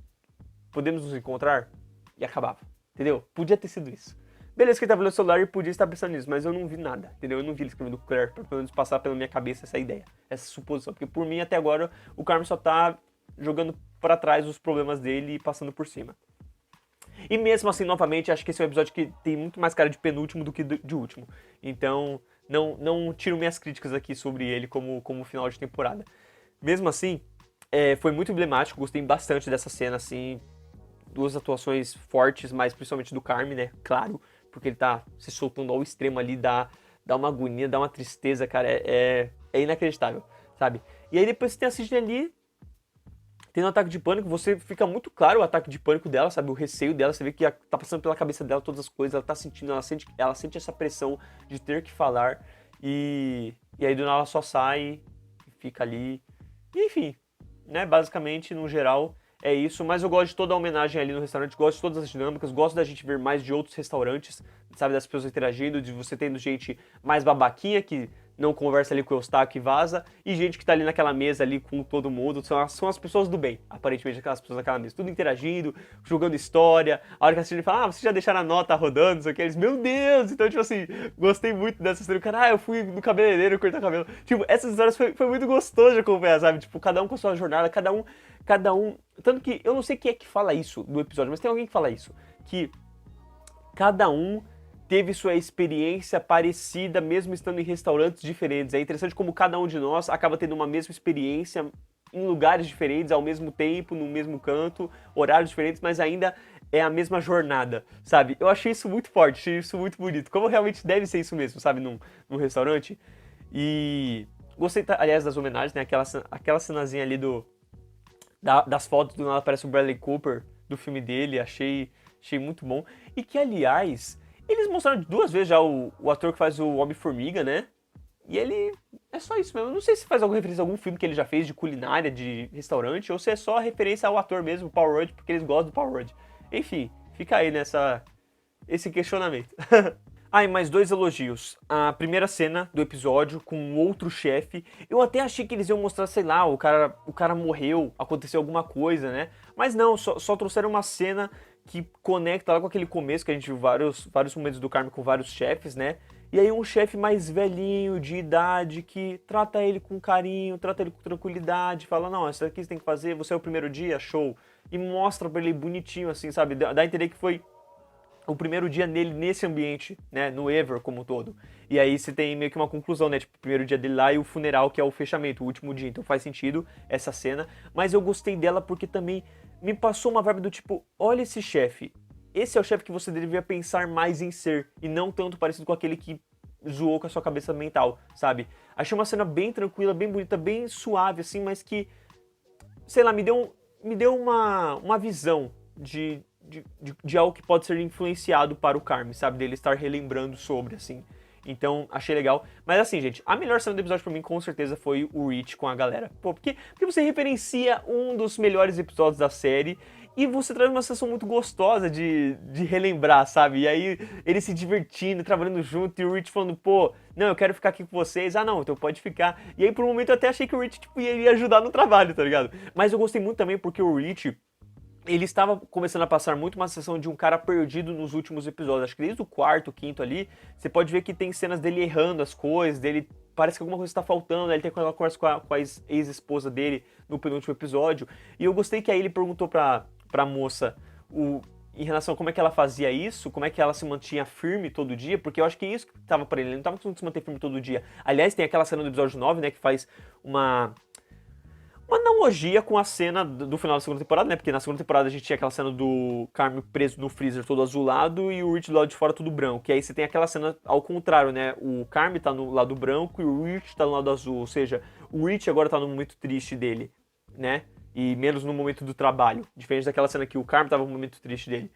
podemos nos encontrar? E acabava, entendeu? Podia ter sido isso. Beleza que ele tava no celular e podia estar pensando nisso, mas eu não vi nada, entendeu? Eu não vi ele escrevendo Claire, pra pelo menos passar pela minha cabeça essa ideia, essa suposição. Porque por mim, até agora, o Carmen só tá jogando para trás os problemas dele e passando por cima. E mesmo assim, novamente, acho que esse é um episódio que tem muito mais cara de penúltimo do que de último. Então, não tiro minhas críticas aqui sobre ele como final de temporada. Mesmo assim, foi muito emblemático, gostei bastante dessa cena, assim, 2 atuações fortes, mas principalmente do Carmen, né, claro, porque ele tá se soltando ao extremo ali, dá uma agonia, dá uma tristeza, cara, é inacreditável. sabe? E aí depois você tem a Sidney ali, tendo um ataque de pânico, você fica muito claro o ataque de pânico dela, sabe? O receio dela, você vê que tá passando pela cabeça dela todas as coisas, ela tá sentindo, ela sente essa pressão de ter que falar, e aí do nada ela só sai, fica ali, e enfim, né? Basicamente, no geral, é isso, mas eu gosto de toda a homenagem ali no restaurante, gosto de todas as dinâmicas, gosto da gente ver mais de outros restaurantes, sabe? Das pessoas interagindo, de você tendo gente mais babaquinha, que não conversa ali com o Eustáquio e vaza, e gente que tá ali naquela mesa ali com todo mundo, são as pessoas do bem, aparentemente aquelas pessoas naquela mesa, tudo interagindo, jogando história, a hora que a Sidney fala, vocês já deixaram a nota rodando, não sei o que, eles, meu Deus, então tipo assim, gostei muito dessa história, o cara, eu fui no cabeleireiro cortar cabelo, tipo, essas histórias foi muito gostoso de acompanhar, sabe, tipo, cada um com a sua jornada, cada um, tanto que, eu não sei quem é que fala isso no episódio, mas tem alguém que fala isso, que cada um teve sua experiência parecida, mesmo estando em restaurantes diferentes. É interessante como cada um de nós acaba tendo uma mesma experiência em lugares diferentes, ao mesmo tempo, no mesmo canto, horários diferentes, mas ainda é a mesma jornada, sabe? Eu achei isso muito forte, achei isso muito bonito. Como realmente deve ser isso mesmo, sabe? Num restaurante. E gostei, aliás, das homenagens, né? Aquela cenazinha ali das fotos, do nada aparece o Bradley Cooper, do filme dele, achei muito bom. E que, aliás, eles mostraram 2 vezes já o ator que faz o Homem-Formiga, né? E ele... é só isso mesmo. Eu não sei se faz alguma referência a algum filme que ele já fez de culinária, de restaurante, ou se é só referência ao ator mesmo, o Paul Rudd, porque eles gostam do Paul Rudd. Enfim, fica aí esse questionamento. E mais 2 elogios. A primeira cena do episódio com um outro chefe. Eu até achei que eles iam mostrar, sei lá, o cara morreu, aconteceu alguma coisa, né? Mas não, só trouxeram uma cena que conecta lá com aquele começo que a gente viu vários momentos do Carmen com vários chefes, né? E aí um chefe mais velhinho, de idade, que trata ele com carinho, trata ele com tranquilidade, fala, não, isso aqui você tem que fazer, você é o primeiro dia, show. E mostra pra ele bonitinho, assim, sabe? Dá a entender que foi o primeiro dia nele nesse ambiente, né? No Ever como um todo. E aí você tem meio que uma conclusão, né? Tipo, o primeiro dia dele lá e o funeral, que é o fechamento, o último dia. Então faz sentido essa cena. Mas eu gostei dela porque também me passou uma vibe do tipo, olha esse chefe. Esse é o chefe que você deveria pensar mais em ser. E não tanto parecido com aquele que zoou com a sua cabeça mental, sabe? Achei uma cena bem tranquila, bem bonita, bem suave, assim, mas que, sei lá, me deu uma visão de algo que pode ser influenciado para o Carmen, sabe? Dele estar relembrando sobre, assim. Então, achei legal. Mas assim, gente, a melhor cena do episódio pra mim, com certeza, foi o Rich com a galera. Pô, porque você referencia um dos melhores episódios da série e você traz uma sensação muito gostosa de relembrar, sabe? E aí, eles se divertindo, trabalhando junto, e o Rich falando, pô, não, eu quero ficar aqui com vocês. Ah, não, então pode ficar. E aí, por um momento, eu até achei que o Rich, tipo, iria ajudar no trabalho, tá ligado? Mas eu gostei muito também porque o Rich... ele estava começando a passar muito uma sensação de um cara perdido nos últimos episódios. Acho que desde o 4º, 5º ali, você pode ver que tem cenas dele errando as coisas, dele parece que alguma coisa está faltando, ele tem aquela conversa com a ex-esposa dele no penúltimo episódio. E eu gostei que aí ele perguntou pra moça em relação a como é que ela fazia isso, como é que ela se mantinha firme todo dia, porque eu acho que é isso que estava pra ele não estava conseguindo se manter firme todo dia. Aliás, tem aquela cena do episódio 9, né, que faz uma analogia com a cena do final da segunda temporada, né? Porque na segunda temporada a gente tinha aquela cena do Carmen preso no freezer todo azulado e o Rich do lado de fora tudo branco. E aí você tem aquela cena ao contrário, né? O Carmen tá no lado branco e o Rich tá no lado azul. Ou seja, o Rich agora tá no momento triste dele, né? E menos no momento do trabalho. Diferente daquela cena que o Carmen tava no momento triste dele.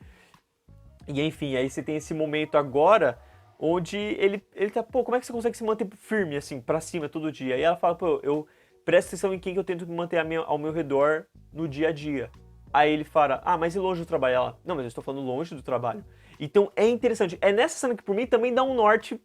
E enfim, aí você tem esse momento agora onde ele tá, pô, como é que você consegue se manter firme, assim, pra cima todo dia? E ela fala, pô, eu presto atenção em quem que eu tento me manter ao meu redor no dia a dia. Aí ele fala, mas e longe do trabalho? Ela, não, mas eu estou falando longe do trabalho. Então é interessante. É nessa cena que por mim também dá um norte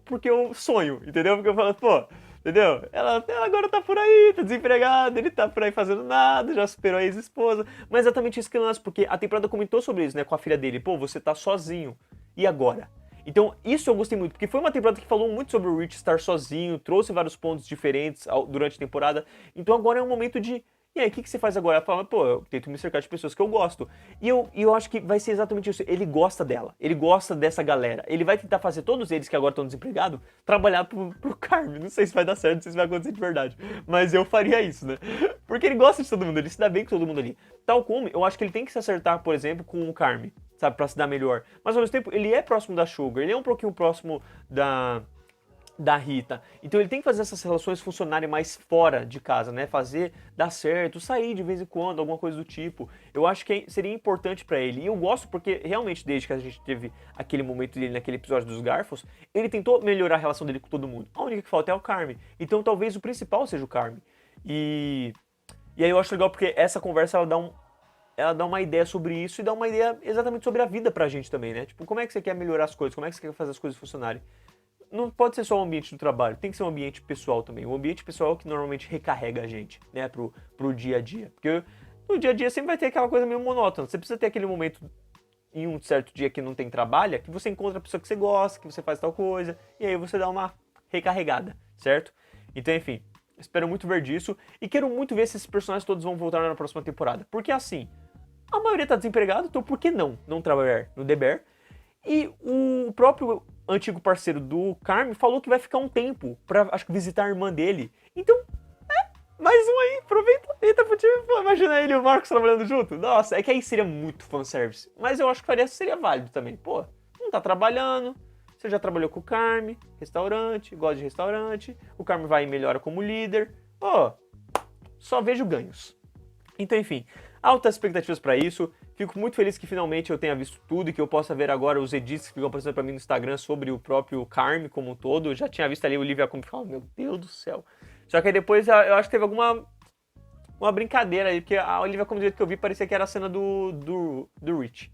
porque eu sonho, entendeu? Porque eu falo, pô, entendeu? Ela agora tá por aí, tá desempregada, ele tá por aí fazendo nada, já superou a ex-esposa. Mas é exatamente isso que eu acho, porque a temporada comentou sobre isso, né, com a filha dele. Pô, você tá sozinho. E agora? Então, isso eu gostei muito, porque foi uma temporada que falou muito sobre o Rich estar sozinho, trouxe vários pontos diferentes durante a temporada. Então agora é um momento de... E aí, o que você faz agora? Ela fala, pô, eu tento me cercar de pessoas que eu gosto. E eu acho que vai ser exatamente isso. Ele gosta dela, ele gosta dessa galera. Ele vai tentar fazer todos eles que agora estão desempregados trabalhar pro Carmen. Não sei se vai dar certo, não sei se vai acontecer de verdade. Mas eu faria isso, né? Porque ele gosta de todo mundo, ele se dá bem com todo mundo ali. Tal como, eu acho que ele tem que se acertar, por exemplo, com o Carmen, sabe? Pra se dar melhor. Mas ao mesmo tempo, ele é próximo da Sugar, ele é um pouquinho próximo da da Rita. Então ele tem que fazer essas relações funcionarem mais fora de casa, né? Fazer dar certo, sair de vez em quando, alguma coisa do tipo. Eu acho que seria importante pra ele. E eu gosto porque realmente desde que a gente teve aquele momento dele naquele episódio dos Garfos, ele tentou melhorar a relação dele com todo mundo. A única que falta é o Carme. Então talvez o principal seja o Carme. E aí eu acho legal porque essa conversa ela dá uma ideia sobre isso e dá uma ideia exatamente sobre a vida pra gente também, né? Tipo, como é que você quer melhorar as coisas? Como é que você quer fazer as coisas funcionarem? Não pode ser só o ambiente do trabalho, tem que ser um ambiente pessoal também. O ambiente pessoal é o que normalmente recarrega a gente, né, pro dia a dia. Porque no dia a dia sempre vai ter aquela coisa meio monótona. Você precisa ter aquele momento em um certo dia que não tem trabalho, que você encontra a pessoa que você gosta, que você faz tal coisa, e aí você dá uma recarregada, certo? Então, enfim, espero muito ver disso e quero muito ver se esses personagens todos vão voltar na próxima temporada. Porque assim, a maioria tá desempregado, então por que não trabalhar no The Bear? E o próprio antigo parceiro do Carme falou que vai ficar um tempo pra, acho que, visitar a irmã dele. Então, mais um aí, aproveita, entra pro time. Pô, imagina ele e o Marcos trabalhando junto. Nossa, é que aí seria muito fanservice. Mas eu acho que seria válido também. Pô, não tá trabalhando, você já trabalhou com o Carme, restaurante, gosta de restaurante, o Carme vai e melhora como líder. Pô, só vejo ganhos. Então, enfim, altas expectativas pra isso. Fico muito feliz que finalmente eu tenha visto tudo e que eu possa ver agora os edits que ficam aparecendo pra mim no Instagram sobre o próprio Carme como um todo. Eu já tinha visto ali o Olivia como falando, meu Deus do céu. Só que aí depois eu acho que teve uma brincadeira aí, porque a Olivia, como do jeito que eu vi, parecia que era a cena do Rich.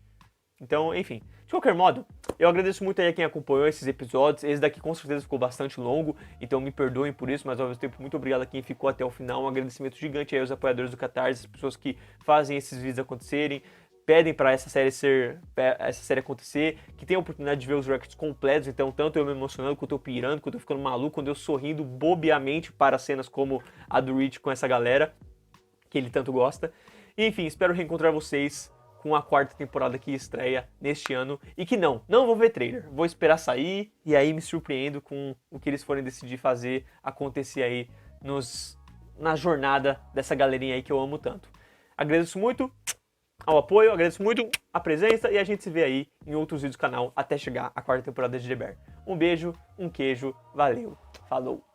Então, enfim. De qualquer modo, eu agradeço muito aí a quem acompanhou esses episódios. Esse daqui com certeza ficou bastante longo, então me perdoem por isso, mas ao mesmo tempo, muito obrigado a quem ficou até o final. Um agradecimento gigante aí aos apoiadores do Catarse, as pessoas que fazem esses vídeos acontecerem, pedem para essa série acontecer, que tem a oportunidade de ver os records completos, então tanto eu me emocionando, quanto eu pirando, quanto eu ficando maluco, quando eu sorrindo bobeamente para cenas como a do Rich com essa galera, que ele tanto gosta. E, enfim, espero reencontrar vocês com a 4ª temporada que estreia neste ano, e que não vou ver trailer, vou esperar sair, e aí me surpreendo com o que eles forem decidir fazer acontecer aí na jornada dessa galerinha aí que eu amo tanto. Agradeço muito ao apoio, agradeço muito a presença e a gente se vê aí em outros vídeos do canal até chegar à 4ª temporada de The Bear. Um beijo, um queijo, valeu, falou!